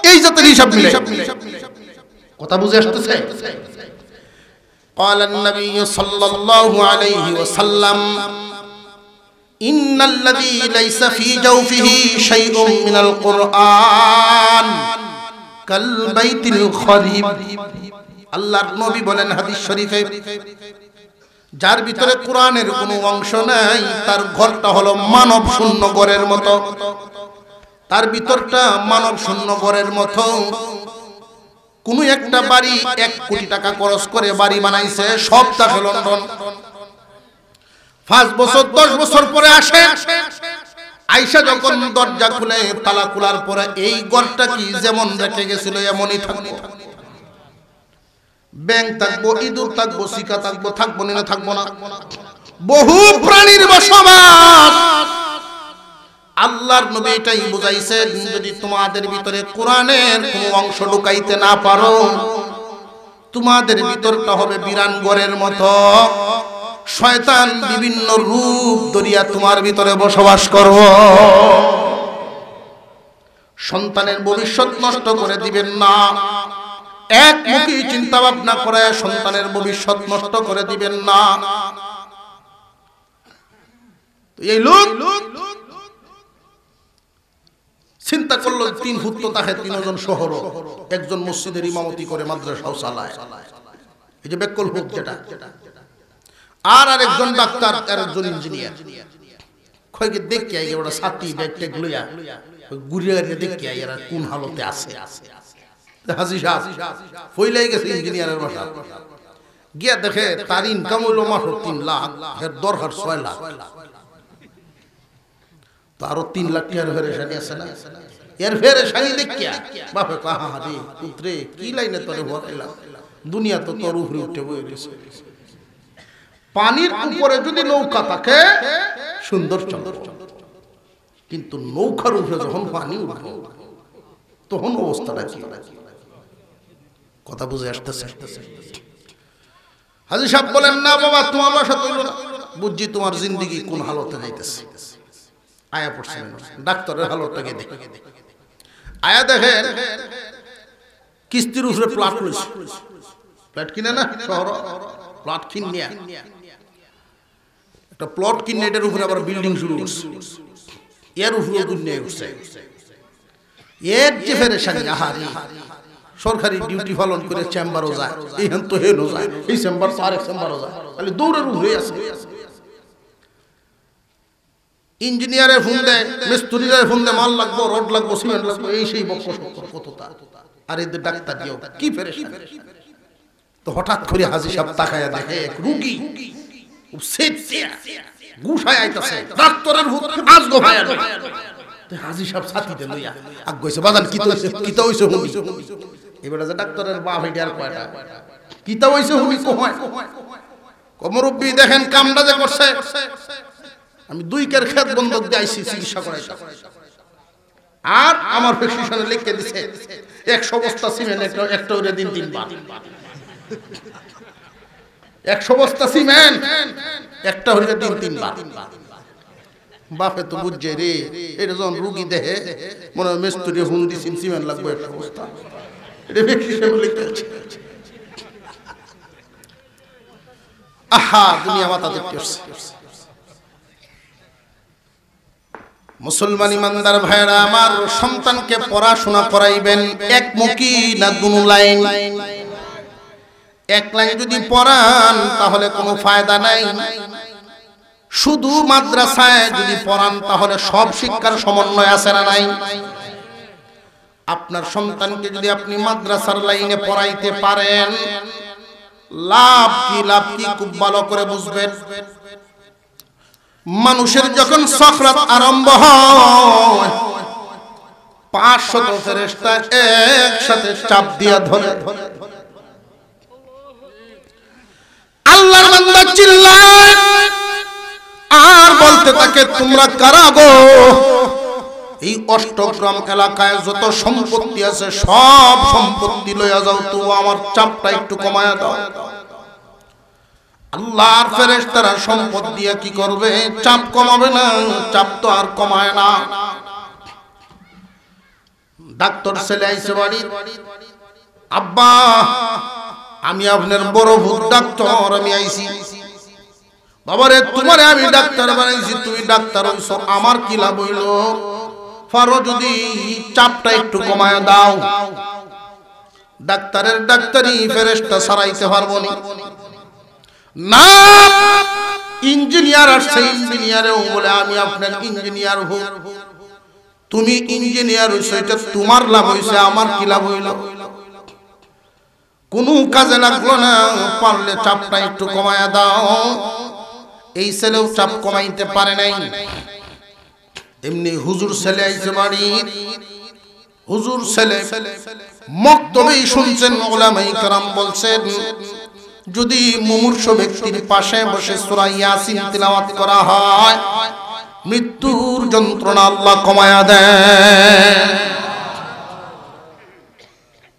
এই জাতের হিসাব মিলাই। কথা বুঝে আসতেছে? قال النبي صلى الله عليه وسلم إن الذي ليس في جوفه شيء من القرآن كالبيت الخريب। আল্লাহর নবী বলেন হাদিস শরীফে, যার ভিতরে কোরআনের কোনো অংশ নাই তার ঘরটা হলো মানব শূন্য ঘরের মতো। তার ভিতরটা মানব শূন্য ঘরের মতো। কোন একটা বাড়ি 1 কোটি টাকা খরচ করে বাড়ি বানাইছে, সব থাকে লন্ডন। 5 বছর 10 বছর পরে আসে, আইসা যখন দরজা খুলে তালা খোলার পরে এই ঘরটা কি যেমন রেখে গেছিল এমনই থাকবে। ব্যাঙ থাকবো, ইঁদুর থাকবো, শিকা থাকবো, থাকবো না থাকবো না, বহু প্রাণীর বসবাস। আল্লাহর নবী এটাই বুঝাইছেন, যদি তোমাদের ভিতরে কোরআনের কোনো অংশ ঢুকাইতে না পারো, তোমাদের ভিতরটা হবে বিরান ঘরের মতো। শয়তান বিভিন্ন রূপ ধরিয়া তোমার ভিতরে বসবাস করবে। সন্তানের ভবিষ্যৎ নষ্ট করে দিবেন না, একমুখী চিন্তা ভাবনা করে সন্তানের ভবিষ্যৎ নষ্ট করে দিবেন না। এই লোক চিন্তা করলো 3 পুত্র তাকে 3 জন শহর, একজন মসজিদের ইমামতি করে, মাদ্রাসাও চালায়, এই যে বেকল হোক যেটা, আর আরেকজন ডাক্তার, আর একজন ইঞ্জিনিয়ার। কয়েকে দেখে আই ওরা ছাতি ব্যাগ ট্যাগ লইয়া ঘুরিয়ে দেখে আই এরা কোন হালতে আছে। হাজি সাহেব ফইলাই গেছে ইঞ্জিনিয়ারের বাসা, গিয়া দেখে তার ইনকাম হইল মাত্র 3 লাখ, এর দরকার 6 লাখ। তো আরো 3 লাখ টাকার ফেরেশানি আছে না, এর ফেরেশানি দেখিয়া বাপে কাহা রে পুত্রে কি লাইনে তোরে ভরাইলাম, দুনিয়া তো তোর উপরে উঠে বয়ে গেছে। পানির উপরে যদি নৌকা থাকে সুন্দর চন্দ্র, কিন্তু নৌকার উপরে যখন পানি উঠবে তখন অবস্থাটা কি? কথা বুঝে আসতেছে? হাজী সাহেব বলেন, না বাবা তোমার বাসা তৈল না, বুঝছি তোমার জিন্দেগি কোন হালতে যাইতেছে। আয়া পড়ছে, ডাক্তারের হালতটাকে দেখে আয়া দেখেন কিস্তির উপরে প্লট রয়েছে, প্লট কিনে না শহর, প্লট কিনিয়া একটা প্লট কিনে এটার উপরে আবার বিল্ডিং শুরু করছে, এর উপরে দুনিয়া উঠছে। এর যে ফেরেশানি, আহারে সরকারি ডিউটি পালন করে চেম্বারও যায়, এইখান তো হেনও যায়, এই চেম্বার তো আরেক চেম্বারও যায়, খালি দৌড়ের উপরে আছে। ইঞ্জিনিয়ারের ফোন দেয়, মিস্ত্রিদের ফোন দেয়, মাল লাগবো, রড লাগবো, সিমেন্ট লাগবো, এই সেই বক্ষ কতটা। আর এদের ডাক্তার দিও কি ফেরেশানি। তো হঠাৎ করে হাজী সাহেব তাকায়া দেখে এক রোগী গুছায় আইতাছে, ডাক্তারের ভূত আজ গো ভাই। হাজী সাহেব ছাতিতে লইয়া আগ গইছে, বাজান কিতা হইছে হুমি। এবারে যে ডাক্তারের বাপ হইতে আর কয়টা কিতা হইছে হুমি কয়, মুরব্বি দেখেন কামটা যে করছে, আমি 2 কের খেত বন্ধক দিয়ে আইছি চিকিৎসা করাইতে, আর আমার প্রেসক্রিপশনে লিখে দিছে 100 বস্তা সিমেন্ট একটা ওরে দিন 3 বার, 100 বস্তা সিমেন্ট একটা হইলে দিন 3 বার। বাপে তো বুঝছে রে, এটা যখন রুগী দেখে মনে হয় মিস্ত্রি ফোন দিছি সিমেন্ট লাগবে 100 বস্তা, এটা প্রেসক্রিপশনে লিখে আছে। আহা দুনিয়া মাথা দেখতে আসছে। মুসলমান ইমানদার ভাইরা আমার, সন্তানকে পড়াশোনা করাইবেন একমুখী না দুনো লাইন? এক লাইন যদি পড়ান তাহলে কোনো ফায়দা নাই, শুধু মাদ্রাসায় যদি পড়ান তাহলে সব শিক্ষার সমন্বয় আছে না নাই? আপনার সন্তানকে যদি আপনি মাদ্রাসার লাইনে পড়াইতে পারেন, লাভ কি খুব ভালো করে বুঝবেন। মানুষের যখন সাকরাত আরম্ভ হয় 500 ফেরেশতা একসাথে চাপ দিয়া ধরে, আল্লাহর বান্দা চিল্লায় আর বলতে থাকে, তোমরা কারা গো? এই অষ্টগ্রাম এলাকায় যত সম্পত্তি আছে সব সম্পত্তি লইয়া যাও, তো আমার চাপটা একটু কমায়া দাও। আল্লাহর ফেরেশতারা সম্পদ দিয়া কি করবে? চাপ কমাবে না, চাপ তো আর কমায় না। ডাক্তার ছেলে আইছে বাড়ি, আব্বা আমি আপনার বড় ভূত ডাক্তার, আমি আইছি। বাবারে তোমারে আমি ডাক্তার বানাইছি, তুমি ডাক্তার হইছ, আমার কি লাভ হইল? পারো যদি চাপটা একটু কমায় দাও। ডাক্তারের ডাক্তারি ফেরেশতা সারাইতে পারবো না। ইঞ্জিনিয়ার আসছে, ইঞ্জিনিয়ারেও বলে আমি আপনার ইঞ্জিনিয়ার হই। তুমি ইঞ্জিনিয়ার হইছো, এটা তোমার লাভ হইছে, আমার কি লাভ হইল? কোনো কাজে লাগলো না, পারলে চাপটা একটু কমায়া দাও। এই ছেলেও চাপ কমাইতে পারে নাই। এমনি হুজুর ছেলে আইছে বাড়ি, হুজুর ছেলে মক্তবেই শুনছেন, উলামায়ে কেরাম বলছেন যদি মুমূর্ষু ব্যক্তির পাশে বসে সূরা ইয়াসিন তিলাওয়াত করা হয় মৃত্যুর যন্ত্রণা আল্লাহ কমায়া দেন।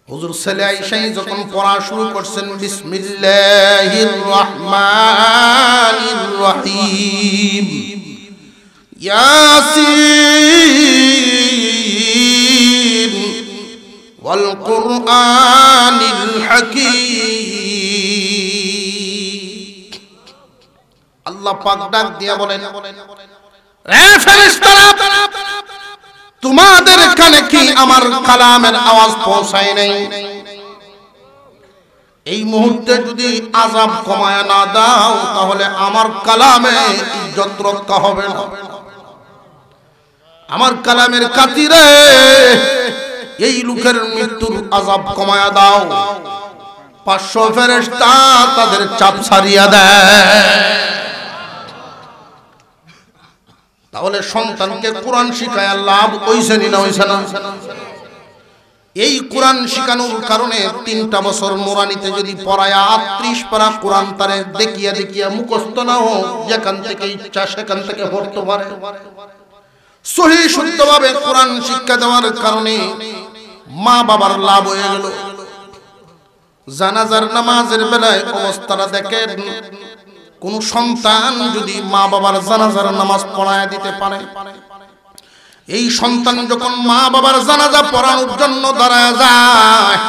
হুজুর ছেলে আইসাই যখন পড়া শুরু করছেন, বিসমিল্লাহির রহমানির রহিম, ইয়াসিন ওয়াল কুরআনিল হাকীম। আল্লাহ পাক ডাক দিয়া বলেন, এ ফেরেশতারা, তোমাদের কানে কি আমার কালামের আওয়াজ পৌঁছায় নাই? এই মুহূর্তে যদি আযাব কমায় না দাও তাহলে আমার কালামে ইজ্জত রক্ষা হবে না। আমার কালামের খাতিরে এই লোকের মৃত্যুর আযাব কমায়া দাও। 500 ফেরেশতা তাদের চাপ ছাড়িয়া দেয়। তাহলে সন্তানকে কোরআন শিখায় লাভ হইছে না হইছে না? এই কোরআন শিখানোর কারণে 3টা বছর মোরানিতে যদি পড়ায়া 30 পারা কোরআন তারে দেখিয়া দেখিয়া মুখস্থ না হোক, যেখান থেকে ইচ্ছা সেখান থেকে পড়তে পারে। সহি শুদ্ধভাবে কোরআন শিক্ষা দেওয়ার কারণে মা বাবার লাভ হয়ে গেল। জানাজার নামাজের বেলায় অবস্থাটা দেখেন, কোন সন্তান যদি মা বাবার জানাজার নামাজ পড়ায় দিতে পারে, এই সন্তান যখন মা বাবার জানাজা পড়ানোর জন্য দাঁড়ায় যায়,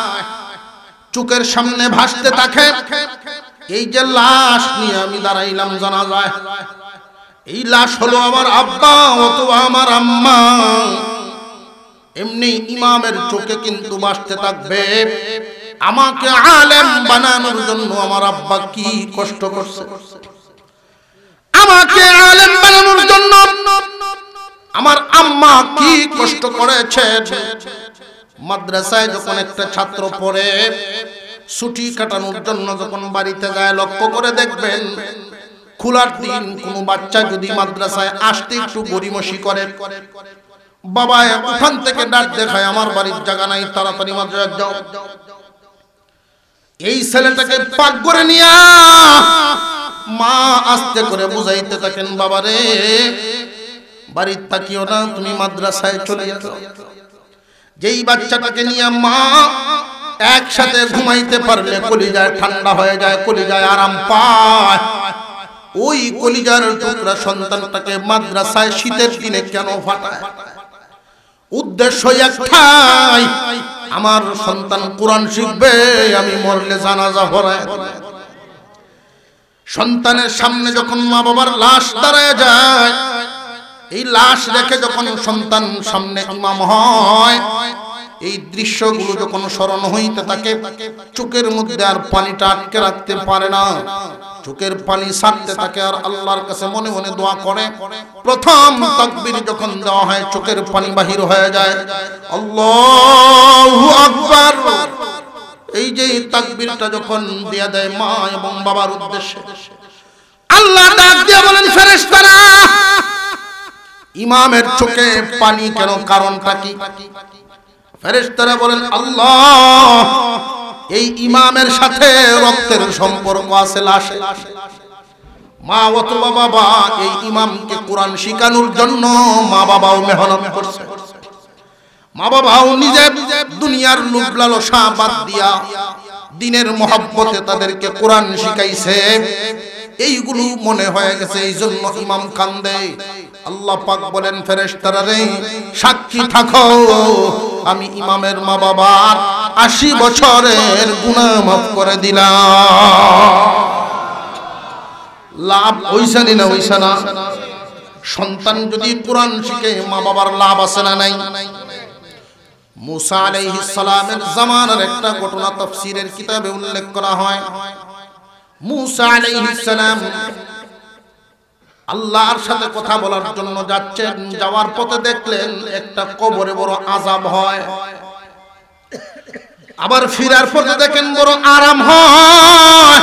চোখের সামনে ভাসতে থাকে এই যে লাশ নিয়ে আমি দাঁড়াইলাম জানাজায়, এই লাশ হলো আমার আব্বা অথবা আমার আম্মা। এমনি ইমামের চোখে কিন্তু ভাসতে থাকবে আমাকে আলেম বানানোর জন্য আমার আব্বা কি কষ্ট করছে, আমাকে আলেম বানানোর জন্য আমার আম্মা কি কষ্ট করেছে। মাদ্রাসায় যখন একটা ছাত্র পড়ে ছুটি কাটানোর জন্য যখন বাড়িতে যায়, লক্ষ্য করে দেখবেন খোলার দিন কোনো বাচ্চা যদি মাদ্রাসায় আসতে একটু গড়িমসি করে, বাবা ওখান থেকে ডাক দেখায় আমার বাড়ির জায়গা নাই, তাড়াতাড়ি মাদ্রাসায় যাও। এই ছেলেটাকে পাক করে নিয়া মা আস্তে করে বুঝাইতে থাকেন, বাবারে বাড়িতে থাকিও না, তুমি মাদ্রাসায় চলে যাও। যেই বাচ্চাটাকে নিয়ে মা একসাথে ঘুমাইতে পারলে কলিজায় ঠান্ডা হয়ে যায়, কলিজায় আরাম পায়, ওই কলিজার টুকরা সন্তানটাকে মাদ্রাসায় শীতের দিনে কেন ফাটায়? উদ্দেশ্য একটাই, আমার সন্তান কোরআন শিখবে, আমি মরলে জানাজা পড়ায়। সন্তানের সামনে যখন মা বাবার লাশ দাঁড়ায় যায়, এই লাশ রেখে যখন সন্তান সামনে ইমাম হয়, এই দৃশ্যগুলো যখন স্মরণ হইতে থাকে চোখের মধ্যে আর পানিটা আটকে রাখতে পারে না, চোখের পানি ছাড়তে থাকে আর আল্লাহর কাছে মনে মনে দোয়া করে। প্রথম তাকবীর যখন দেওয়া হয় চোখের পানি বাহির হয়ে যায়, আল্লাহু আকবার। এই যে তাকবীরটা যখন দেয়া দেয় মা এবং বাবার উদ্দেশ্যে, আল্লাহ ডাক দিয়ে বলেন, ফেরেশতারা ইমামের চোখে পানি কেন, কারণটা কি? ফেরেশতারা বলেন, আল্লাহ এই ইমামের সাথে রক্তের সম্পর্ক আছে, লাশে মা অথবা বাবা এই ইমামকে কোরআন শিখানোর জন্য মা বাবাও মেহনত করছে, মা বাবাও নিজের দুনিয়ার লোভ লালসা বাদ দিয়া দ্বীনের মহব্বতে তাদেরকে কোরআন শিখাইছে। এইগুলো মনে হয়ে গেছে, এই জন্য ইমাম কান্দে। আল্লাহ পাক বলেন, ফেরেশতারা রে সাক্ষী থাকো, আমি ইমামের মা বাবার 80 বছরের গুনাহ মাফ করে দিলাম। লাভ হইছে না হইছে না? সন্তান যদি কোরআন শিখে মা বাবার লাভ আছে না নাই? মুসা আলাইহিস সালামের জামানার একটা ঘটনা তাফসীরের কিতাবে উল্লেখ করা হয়। মুসা আলাইহিস সালাম আল্লাহর সাথে কথা বলার জন্য যাচ্ছেন, যাওয়ার পথে দেখলেন একটা কবরে বড় আযাব হয়, আবার ফিরার পথে দেখেন বড় আরাম হয়,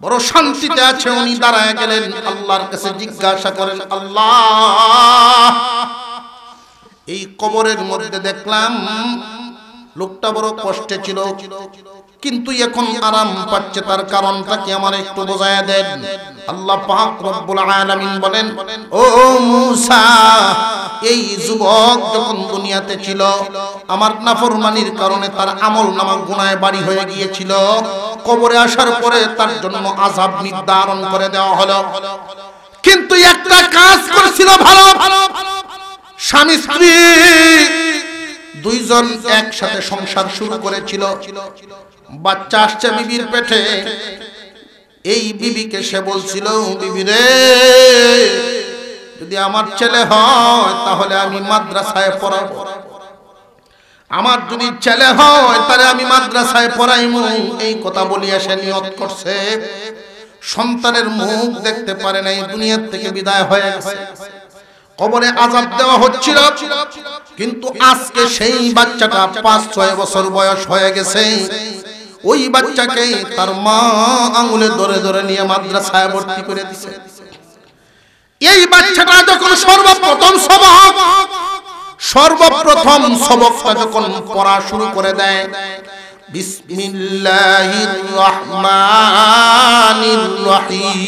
বড় শান্তিতে আছে। উনি দাঁড়ায় গেলেন, আল্লাহর কাছে জিজ্ঞাসা করেন, আল্লাহ এই কবরের মধ্যে দেখলাম লোকটা বড় কষ্টে ছিল, কিন্তু এখন আরাম পাচ্ছে, তার কারণটা কি আমার একটু বোঝায়া দেন। আল্লাহ পাক রব্বুল আলামিন বলেন, ও মুসা এই যুবক যখন দুনিয়াতে ছিল আমার নাফরমানির কারণে তার আমলনামা গুনাহে বাড়ি হয়ে গিয়েছিল, কবরে আসার পরে তার জন্য আযাব নির্ধারণ করে দেওয়া হলো, কিন্তু একটা কাজ করেছিল ভালো, স্বামী স্ত্রী দুইজন একসাথে সংসার শুরু করেছিল, বাচ্চা আসছে বিবির পেটে। এই বিবিকে সে বলছিল, বিবি রে যদি আমার ছেলে হয় তাহলে আমি মাদ্রাসায় পড়াবো, আমার যদি ছেলে হয় তাহলে আমি মাদ্রাসায় পড়াইমু। এই কথা বলিয়া সে নিয়ত করছে, সন্তানের মুখ দেখতে পারে নাই, দুনিয়ার থেকে বিদায় হয়ে গেছে, কবরে আযাব দেওয়া হচ্ছিল। কিন্তু আজকে সেই বাচ্চাটা 5-6 বছর বয়স হয়ে গেছে, ওই বাচ্চাকে তার মা আঙুলে ধরে ধরে নিয়ে মাদ্রাসায় ভর্তি করে দিয়েছে। এই বাচ্চাটা যখন সর্বপ্রথম সবকটা যখন পড়া শুরু করে দেয়, বিসমিল্লাহির রহমানির রহিম,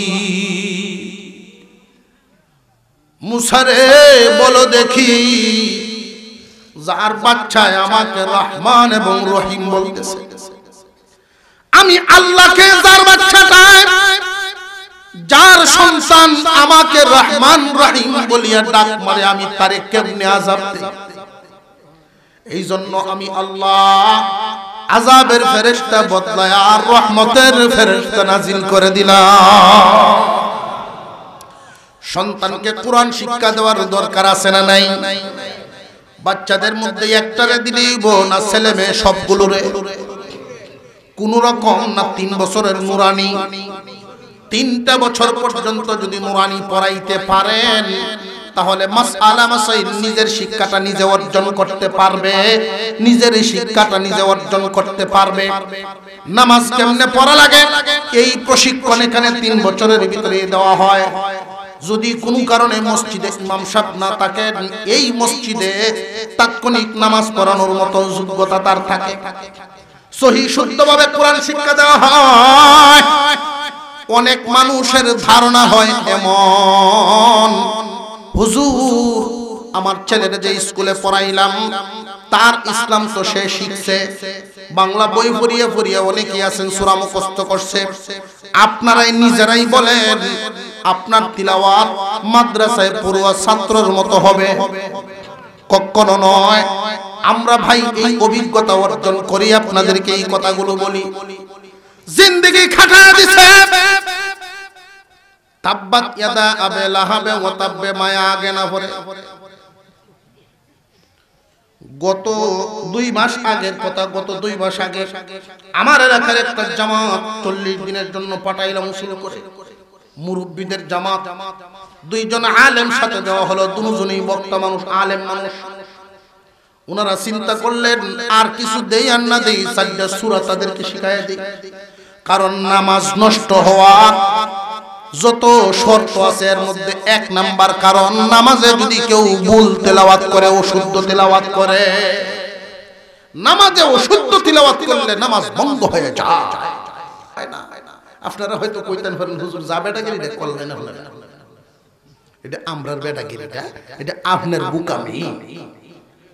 মুসারে বলো দেখি যার বাচ্চায় আমাকে রহমান এবং রহিম বলতেছে, আমি আল্লাহকে যার বাচ্চাটায় যার সন্তান আমাকে রহমান রহিম বলিয়া ডাক মারে, আমি তারে কেমনে আযাব দেই? এই জন্য আমি আল্লাহ আযাবের ফেরেশতা বদলায় আর রহমতের ফেরেশতা নাজিল করে দিলাম। সন্তানকে কোরআন শিক্ষা দেওয়ার দরকার আছে না নাই? বাচ্চাদের মধ্যে একটারে দিলেই না ছেলে মেয়ে সবগুলোরে, কোন রকম না 3 বছরের নুরানি, 3টা বছর পর্যন্ত যদি নুরানি পড়াইতে পারেন তাহলে মাসআলা মাসাইল নিজের শিক্ষাটা নিজে অর্জন করতে পারবে, নিজের শিক্ষাটা নিজে অর্জন করতে পারবে। নামাজ কেমনে পড়া লাগে এই প্রশিক্ষণ এখানে 3 বছরের ভিতরে দেওয়া হয়। যদি কোনো কারণে মসজিদে ইমাম সাহেব না থাকেন, এই মসজিদে তাৎক্ষণিক নামাজ পড়ানোর মতো যোগ্যতা তার থাকে, সহি শুদ্ধভাবে কোরআন শিক্ষা দেওয়া হয়। অনেক মানুষের ধারণা হয় এমন, হুজুর আমার ছেলের যে স্কুলে পড়াইলাম তার ইসলাম তো সে শিখছে, বাংলা বই পড়িয়ে পড়িয়ে অনেকেই আছেন সূরা মুখস্থ করছে। আপনারাই নিজেরাই বলেন আপনার তিলাওয়াত মাদ্রাসায় পড়ুয়া ছাত্রের মতো হবে? কখনো নয়। আমরা ভাই এই অভিজ্ঞতা অর্জন করি, আপনাদেরকে এই কথাগুলো বলি। জিন্দেগি খাটায় দিছে, তাব্বাত ইয়াদা আবে লাহাবে ওয়া তাব্বে, মায়া আগে না পড়ে। গত 2 মাস আগের কথা, গত 2 মাস আগে আমার এলাকার একটা জামাত 40 দিনের জন্য পাঠাইলাম উসুল করে, মুরব্বীদের জামাত। 2 জন আলেম সাথে দেওয়া হলো, দুজনেই বক্তা মানুষ, আলেম মানুষ। ওনারা চিন্তা করলেন আর কিছু দেই আর না দেই, 4টা সূরা তাদেরকে শিখায় দেই, কারণ নামাজ নষ্ট হওয়া যত শর্ত আছে এর মধ্যে 1 নাম্বার কারণ, নামাজে যদি কেউ ভুল তেলাওয়াত করে, অশুদ্ধ তেলাওয়াত করে, নামাজে অশুদ্ধ তেলাওয়াত করলে নামাজ বন্ধ হয়ে যায়। আপনারা হয়তো কইতেন পারেন হুজুর যা বেটাগিরিটা করলেন না, এটা আমরার বেটাগিরিটা, এটা আপনার বুকামি।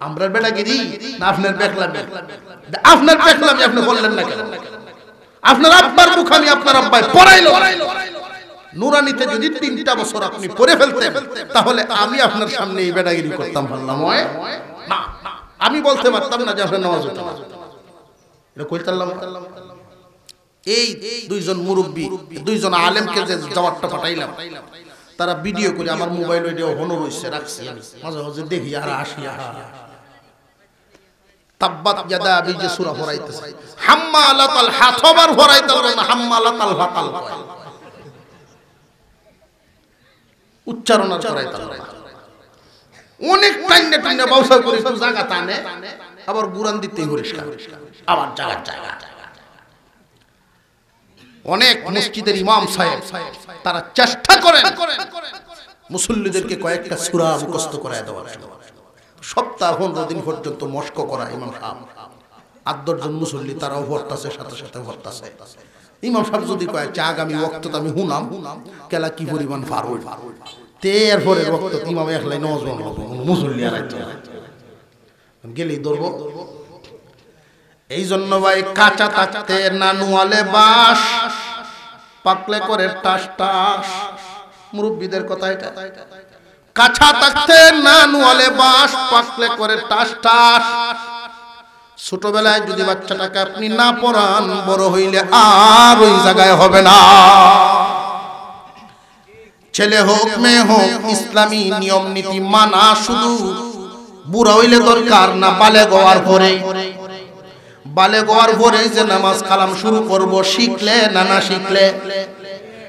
আমরার বেটাগিরি না আপনার বেকলামি? আপনার বেকলামি আপনি বললেন না কেন? আপনার আব্বার বুকামি আপনার আব্বাই পড়াইলো। নুরানিতে যদি 3টা বছর আপনি পড়ে ফেলতেন তাহলে আমি আপনার সামনে এই বেটাগিরি করতাম পারলাম না, আমি বলতে পারতাম না যে আপনার নামাজ হতো না, এটা কইতাম। এই 2 জন মুরব্বী, 2 জন আলেমকে যে জবাবটা পাঠাইলাম, তারা ভিডিও করে আমার মোবাইল ওইটাও হনো রইছে, রাখছি, মাঝে মাঝে দেখি আর আসি। তাব্বাত ইয়াদা আবি যে সূরা পড়াইতেছে, হাম্মালাতাল হাতাবার পড়াইতাল না, হাম্মালাতাল হাতাল উচ্চারণ করাইতাল। অনেক টাইনে টাইনে বাউসা করে একটু জায়গা টানে, আবার গুরান দিতেই পরিষ্কার, আবার জায়গা। অনেক মসজিদের ইমাম সাহেব তারা চেষ্টা করেন মুসল্লিদেরকে কয়েকটা সূরা মুখস্থ করায় দেওয়ার জন্য। সপ্তাহ 15 দিন পর্যন্ত মস্ক করা ইমাম সাহেব, 8-10 জন মুসল্লি তারাও ভরতাছে, সাথে সাথে ভরতাছে। ইমাম সাহেব যদি কয় যে আগামী ওয়াক্ত আমি হুনাম কেলা কি পরিমাণ ফারুল তের পরে ওয়াক্ত ইমাম একলাই নামাজ পড়ব, মুসল্লি আর গেলেই ধরবো। এই জন্য ভাই কাঁচা থাকতে না নুয়ালে বাস, পাকলে করে টাস টাস। মুরব্বীদের কথা এটা, কাঁচা থাকতে না নুয়ালে বাস, পাকলে করে টাস টাস। ছোটবেলায় যদি বাচ্চাটাকে আপনি না পড়ান, বড় হইলে আর ওই জায়গায় হবে না। ছেলে হোক মেয়ে হোক, ইসলামী নিয়ম নীতি মানা শুধু বুড়া হইলে দরকার না, বালেগ হওয়ার পরে। বালেগ হওয়ার পরে যে নামাজ কালাম শুরু করব, শিখলে না শিখলে।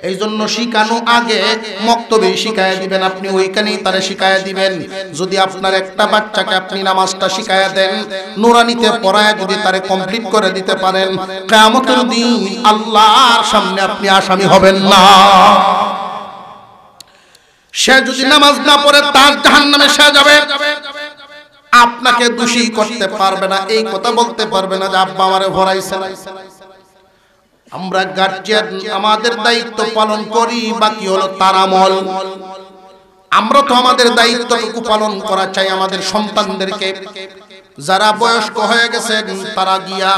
এই জন্য শিখানো আগে মক্তবে শিখায় দিবেন, আপনি ওইখানেই তারে শিখায় দিবেন। যদি আপনার একটা বাচ্চাকে আপনি নামাজটা শিখায় দেন, নুরানিতে পড়ায় যদি তারে কমপ্লিট করে দিতে পারেন, কিয়ামতের দিন আল্লাহর সামনে আপনি আসামি হবেন না। সে যদি নামাজ না পড়ে তার জাহান্নামে সে যাবে, আপনাকে দোষী করতে পারবে না, এই কথা বলতে পারবে না যে আব্বা আমারে ভরাইছে। আমরা গার্জিয়ান আমাদের দায়িত্ব পালন করি, বাকি হলো তার আমল। আমরা তো আমাদের দায়িত্বটুকু পালন করা চাই আমাদের সন্তানদেরকে। যারা বয়স্ক হয়ে গেছেন তারা গিয়া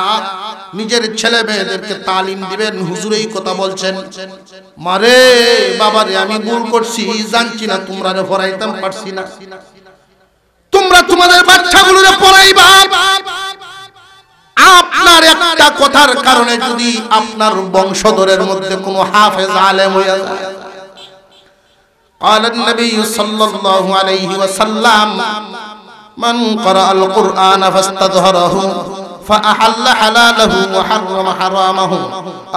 নিজের ছেলে মেয়েদেরকে তালিম দিবেন। হুজুর এই কথা বলছেন, মারে বাবারে আমি ভুল করছি, জানছি না, তোমরা পড়াইতাম পারছি না, তোমরা তোমাদের বাচ্চাগুলোরে পড়াইবা। আপনার একটা কথার কারণে যদি আপনার বংশধরের মধ্যে কোনো হাফেজ আলেম হয়ে যায়। قال النبي صلى الله عليه وسلم من قرأ القرآن فاستظهره فأحل حلاله وحرم حرامه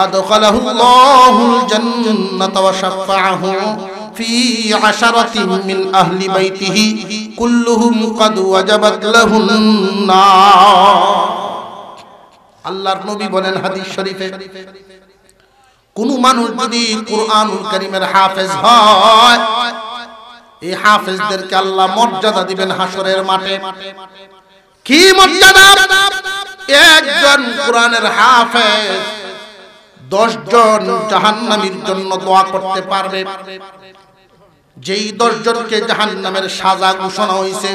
أدخله الله الجنة وشفعه في 10 من أهل بيته كلهم قد وجبت له النار। আল্লাহর নবী বলেন হাদিস শরীফে, কোন মানুষ যদি কুরআনুল কারীমের হাফেজ হয়, এই হাফেজদেরকে আল্লাহ মর্যাদা দিবেন হাসরের মাঠে। কি মর্যাদা? একজন কুরআনের হাফেজ 10 জন জাহান্নামীর জন্য দোয়া করতে পারবে। যেই 10 জনকে জাহান্নামের সাজা ঘোষণা হয়েছে,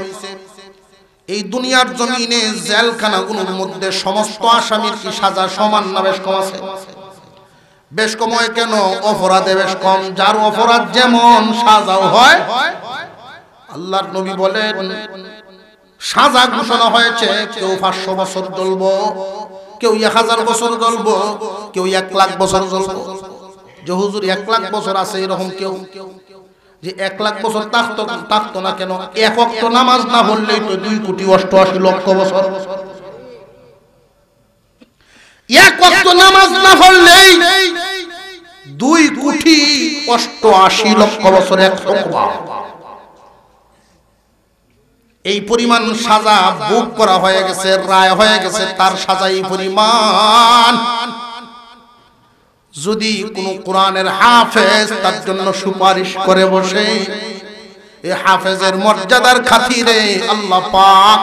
এই দুনিয়ার জমিনে জেলখানাগুলোর মধ্যে সমস্ত আসামির কি সাজা সমান না বেশ কম আছে? বেশ কম হয় কেন? অপরাধে বেশ কম, যার অপরাধ যেমন সাজাও হয়। আল্লাহর নবী বলেন সাজা ঘোষণা হয়েছে, কেউ 500 বছর জ্বলবো, কেউ 1000 বছর জ্বলবো, কেউ 1 লাখ বছর জ্বলবো। যে হুজুর 1 লাখ বছর আছে এরকম কেউ, যে 1 লাখ বছর থাকতো না কেন? এক ওয়াক্ত নামাজ না পড়লেই তো 2,88,00,000 বছর। এক ওয়াক্ত নামাজ না পড়লেই 2,88,00,000 বছর এক হুকমা। এই পরিমাণ সাজা ভোগ করা হয়ে গেছে, রায় হয়ে গেছে, তার সাজা এই পরিমাণ। যদি কোন কোরআনের হাফেজ তার জন্য সুপারিশ করে বসে, এই হাফেজের মর্যাদার খাতিরে আল্লাহ পাক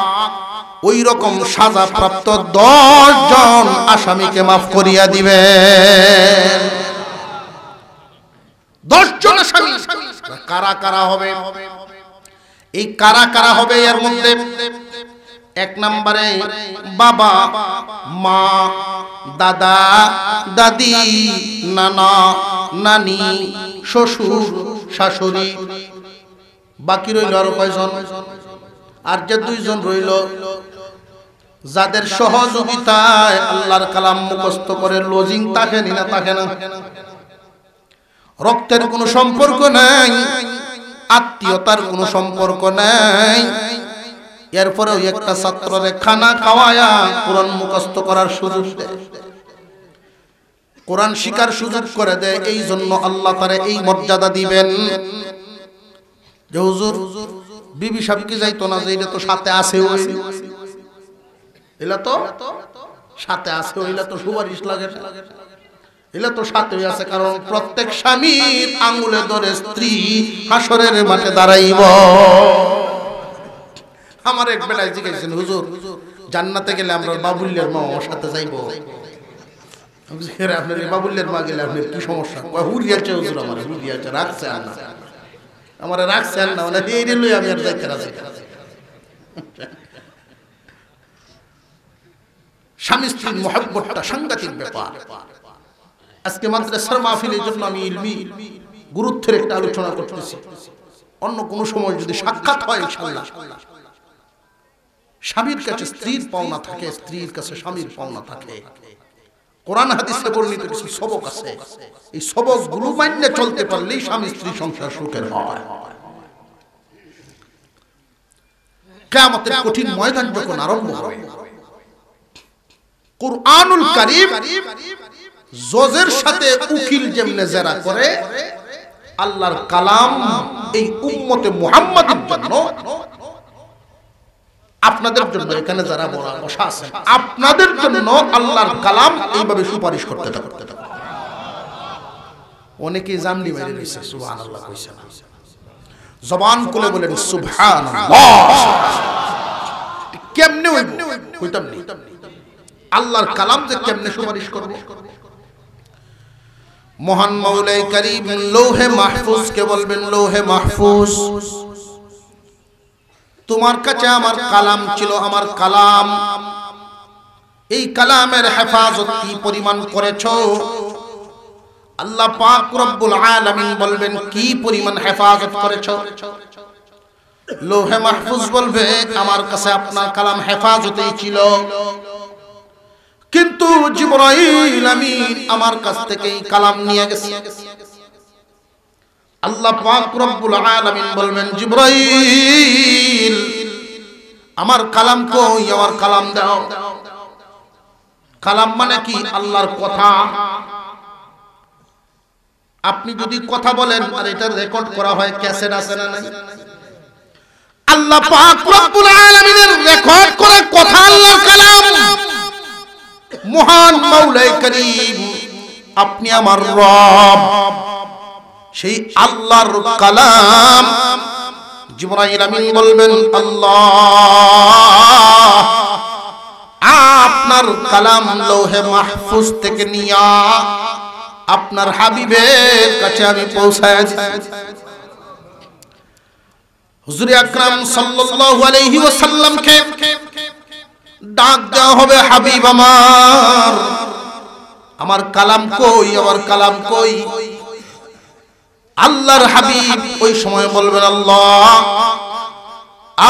ওই রকম সাজা প্রাপ্ত 10 জন আসামিকে মাফ করিয়া দিবেন। 10 জন আসামি। কারা কারা হবে? এই কারা কারা হবে? এর মধ্যে 1 নম্বরে বাবা, মা, দাদা, দাদি, নানা, নানি, শ্বশুর, শাশুড়ি। বাকি রইল আরো কয়জন? আর যে 2 জন রইল, যাদের সহযোগিতায় আল্লাহর কালাম মুখস্থ করে লজিং থাকে না, থাকে না, রক্তের কোনো সম্পর্ক নাই, আত্মীয়তার কোনো সম্পর্ক নাই, এরপরেও একটা ছাত্ররে খানা খাওয়ায়া কোরআন মুখস্থ করার সুযোগ দেয়, কোরআন শিখার সুযোগ করে দেয়। এই জন্য আল্লাহ তারে এই মর্যাদা দিবেন যে হুজুর বিবি সাহেব কি যাইতো না, যে এটা তো সাথে আছে, ওই এলা তো সাথে আছে, ওইলা তো সুপারিশ লাগে, এলা তো সাথে আছে। কারণ প্রত্যেক স্বামীর আঙ্গুলে ধরে স্ত্রী হাসরের মাঠে দাঁড়াইব। আমার এক বেলায় জিজ্ঞাসা, হুজুর জান্নাতে গেলে আমরা বাবুল্যের মা আমার সাথে যাইব? আপনার বাবুল্যের মা গেলে আপনার কি সমস্যা? হুরিয়াছে হুজুর, আমার হুরিয়াছে, রাখছে আর না, আমার রাখছে আর না, মানে এই রেলই আমি আর যাইতে রাজি। স্বামী স্ত্রীর মহব্বতটা সাংঘাতিক ব্যাপার। আজকে মাদ্রাসার মাহফিলের জন্য আমি ইলমি গুরুত্বের একটা আলোচনা করতেছি। অন্য কোন সময় যদি সাক্ষাৎ হয় ইনশাআল্লাহ, স্বামীর কাছে স্ত্রীর পাওনা থাকে, স্ত্রীর কাছে স্বামীর পাওনা থাকে। কোরআন হাদিসে বর্ণিত কিছু সবক আছে, এই সবকগুলো মাইনে চলতে পারলেই স্বামী স্ত্রী সংসার সুখের হয়। কিয়ামতের কঠিন ময়দান যখন আরম্ভ হবে, কুরআনুল কারীম জজের সাথে উকিল যেমনে জেরা করে, আল্লাহর কালাম এই উম্মতে মুহাম্মাদের জন্য, আপনাদের জন্য, এখানে যারা বসা আছেন আপনাদের জন্য আল্লাহর কালাম এইভাবে সুপারিশ করতে থাকতে। অনেকেই জামলি মেরে দিয়েছে, সুবহানাল্লাহ কইছে না, জবান খুলে বলেন সুবহানাল্লাহ। কেমনে হইতাম না আল্লাহর কালাম যে কেমনে সুপারিশ করবে? মহান মাওলাই কারীম লৌহে মাহফুজ কে বলবেন, লৌহে মাহফুজ, তোমার কাছে আমার কালাম ছিল, আমার কালাম, এই কালামের হেফাজত কি পরিমাণ করেছো? আল্লাহ পাক রব্বুল আলামিন বলবেন কি পরিমাণ হেফাজত করেছো? লৌহে মাহফুজ বলবে আমার কাছে আপনার কালাম হেফাজতেই ছিল, কিন্তু জিবরাইল আমিন আমার কাছ থেকে এই কালাম নিয়ে গেছে। আল্লাহ পাক রব্বুল আলামিন বলবেন জিবরাইল আমার কালাম কই, আমার কালাম দাও। কালাম মানে কি? আল্লাহর কথা। আপনি যদি কথা বলেন আর এটা রেকর্ড করা হয়, ক্যাসেট আছে না নাই? আল্লাহ পাক রব্বুল আলামিনের রেকর্ড করা কথা আল্লাহর কালাম। মহান মাওলাই কারীম আপনি আমার রব, সেই আল্লাহর কালাম। জিবরাইল আমিন বলবেন আল্লাহ আপনার কালাম লৌহে মাহফুজ থেকে নিয়া আপনার হাবিবের কাছে আমি পৌঁছায় দিই। হুজুর আকরাম সাল্লাল্লাহু আলাইহি ওয়াসাল্লামকে ডাক দেওয়া হবে, হাবিব আমার, আমার কালাম কই, আমার কালাম কই? আল্লাহর হাবিব ওই সময় বলবেন আল্লাহ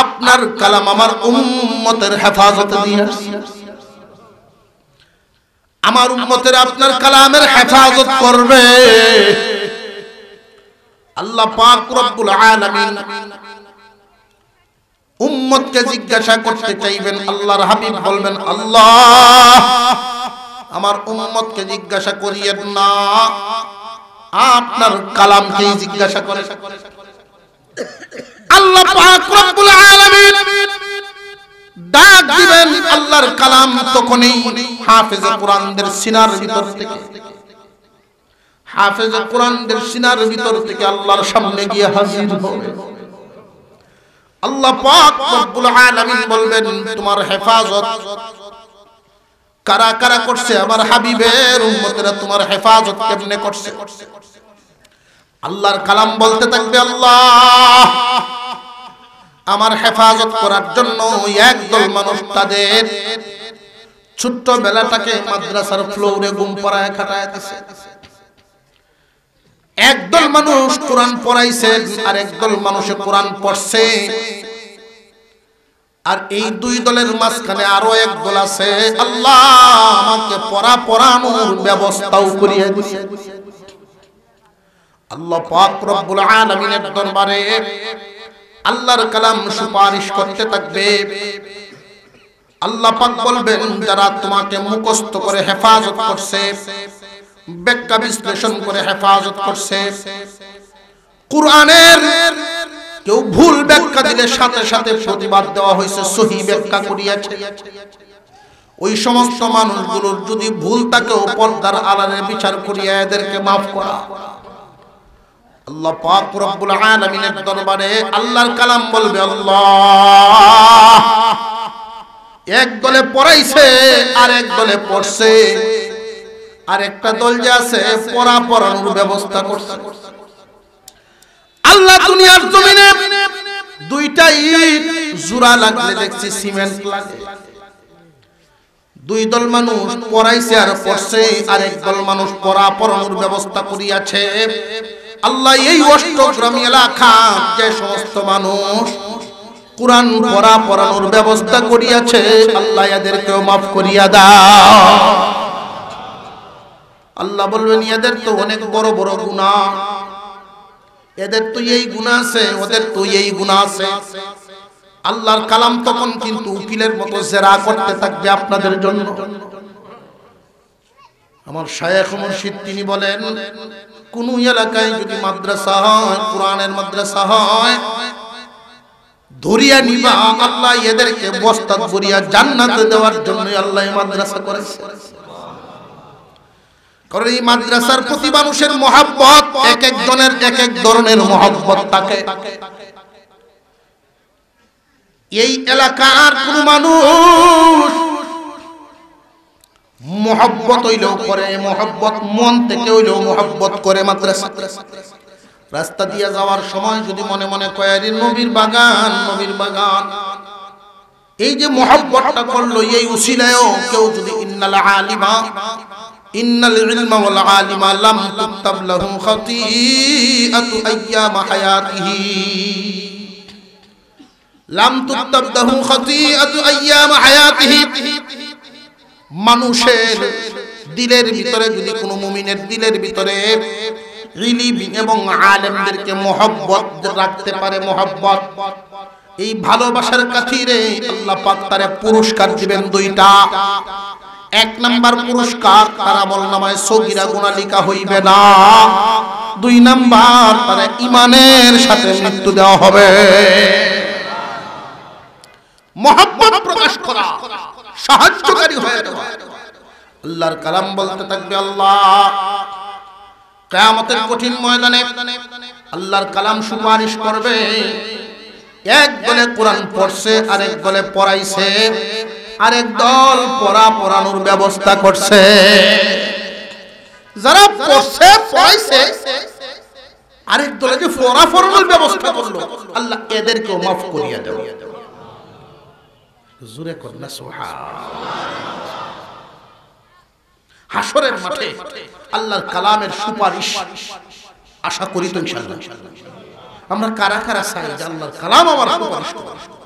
আপনার কালাম আমার উম্মতের হেফাজতে দিয়ে আসছি, আমার উম্মতের আপনার কালামের হেফাজত করবে। আল্লাহ পাক রব্বুল আলামিন উম্মতকে জিজ্ঞাসা করতে চাইবেন, আল্লাহর হাবিব বলবেন, আল্লাহ আমার উম্মতকে জিজ্ঞাসা করিয়েন না, আপনার কালামকে জিজ্ঞাসা করে। আল্লাহ পাক রব্বুল আলামিন ডাক দিবেন আল্লাহর কালাম, তখনই হাফেজে কোরআনদের সিনার ভিতর থেকে, হাফেজে কোরআনদের সিনার ভিতর থেকে আল্লাহর সামনে গিয়ে হাজির হবে। আল্লাহ পাক রব্বুল আলামিন বলবেন, তোমার হেফাজত কারা কারা করছে? আমার হাবিবের উম্মতেরা তোমার হেফাজত কেমনে করছে? আল্লাহর কালাম বলতে থাকবে, আল্লাহ আমার হেফাজত করার জন্য একদল মানুষ তাদের ছোট্ট বেলাটাকে মাদ্রাসার ফ্লোরে ঘুম পাড়ায় কাটায় দিয়েছে। একদল মানুষ কোরআন পড়াইছে, আর একদল মানুষে কোরআন পড়ছে, আর এই দুই দলের মাঝখানে আরো এক দল আছে, আল্লাহ আমাকে পড়ানোর ব্যবস্থাও করিয়ে দিয়েছে। আল্লাহ পাক রব্বুল আলামিনের দরবারে আল্লাহর কালাম সুপারিশ করতে থাকবে। আল্লাহ পাক বলবেন, যারা তোমাকে মুখস্থ করে হেফাজত করছে, ব্যাখ্যা বিশ্লেষণ করে হেফাজত করছে, কোরআনের কেউ ভুল ব্যাখ্যা দিলে সাথে সাথে প্রতিবাদ দেওয়া হয়েছে, সহি ব্যাখ্যা করিয়াছে, ওই সমস্ত মানুষগুলোর যদি ভুল তাকেও পর্দার আড়ালে বিচার করিয়া এদেরকে মাফ করা। আল্লাহ পাক রব্বুল আলামিনের দরবারে আল্লাহর কালাম বলবে, আল্লাহ এক দলে পড়াইছে আর এক দলে পড়ছে, আর একটা দল যে আছে পড়ানোর ব্যবস্থা করছে। আল্লাহ দুনিয়ার জমিনে দুইটা ইট জোড়া লাগলে দেখছি সিমেন্ট লাগে। দুই দল মানুষ পড়াইছে আর পড়ছে, আর এক দল মানুষ পড়ানোর ব্যবস্থা করিয়াছে। আল্লাহ এই অষ্টগ্রামী এলাকা যে সমস্ত মানুষ কোরআন পড়ানোর ব্যবস্থা করিয়াছে, আল্লাহ এদেরকেও মাফ করিয়া দাও। আল্লাহ বলবেন, এদের তো অনেক বড় বড় গুনাহ, এদের তো এই গুনাহ আছে, ওদের তো এই গুনাহ আছে। আল্লাহর কালাম তখন কিন্তু উকিলের মতো জেরা করতে থাকবে আপনাদের জন্য। আমার শায়েখ মুর্শিদ তিনি বলেন, কোন এলাকায় যদি মাদ্রাসা হয়, কোরআনের মাদ্রাসা হয়, ধরিয়া নিবা, আল্লাহ এদেরকে বস্তাত ভরিয়া জান্নাতে দেওয়ার জন্য আল্লাহ মাদ্রাসা করেছে। কারণ এই মাদ্রাসার প্রতি মানুষের মহব্বত এক একজনের এক এক ধরনের মহব্বত থাকে। এই এলাকার কোন মানুষ মহব্বত হইলেও করে, মহব্বত মন থেকে হইলেও মহব্বত করে মাদ্রাসা। রাস্তা দিয়ে যাওয়ার সময় যদি মনে মনে কয়, আরে নবীর বাগান, নবীর বাগান, এই যে মহব্বতটা করলো, এই উসিলায়ও কেউ যদি ইন্নাল আলিমা ইন্নাল ইলমা ওয়াল আলিমা লাম তুকতাব লাহু খাতিআতু আইয়াম হায়াতিহি, লাম তুকতাব লাহু খাতিআতু আইয়াম হায়াতিহি। মানুষের দিলের ভিতরে যদি কোনো মুমিনের দিলের ভিতরে ইলম এবং আলেমদেরকে মহব্বত রাখতে পারে, মহব্বত, এই ভালোবাসার খাতিরে আল্লাহ পাক তারে পুরস্কার দিবেন দুইটা। এক নাম্বার পুরস্কার, তার আমলনামায় সগীরা গুনাহ লেখা হইবে না। দুই নাম্বার, তার ঈমানের সাথে মৃত্যু দেওয়া হবে। মহব্বত প্রকাশ করা, সাহায্যকারী হয়ে যাওয়া। আল্লাহর কালাম বলতে থাকবে, আল্লাহ কিয়ামতের কঠিন ময়দানে আল্লাহর কালাম সুপারিশ করবে। এক দলে কোরআন পড়ছে, আরেক দলে পড়াইছে, আরেক দল পড়ানোর ব্যবস্থা করছে। যারা পড়ছে পড়াইছে, আরেক দলে যে পড়ানোর ব্যবস্থা করলো, আল্লাহ এদেরকেও মাফ করিয়া দেব। জোরে কর না সুবহানাল্লাহ। হাসরের মাঠে আল্লাহর কালামের সুপারিশ আশা করি তো ইনশাআল্লাহ। আমরা কারা কারা চাই যে আল্লাহর কালাম আমার সুপারিশ করে?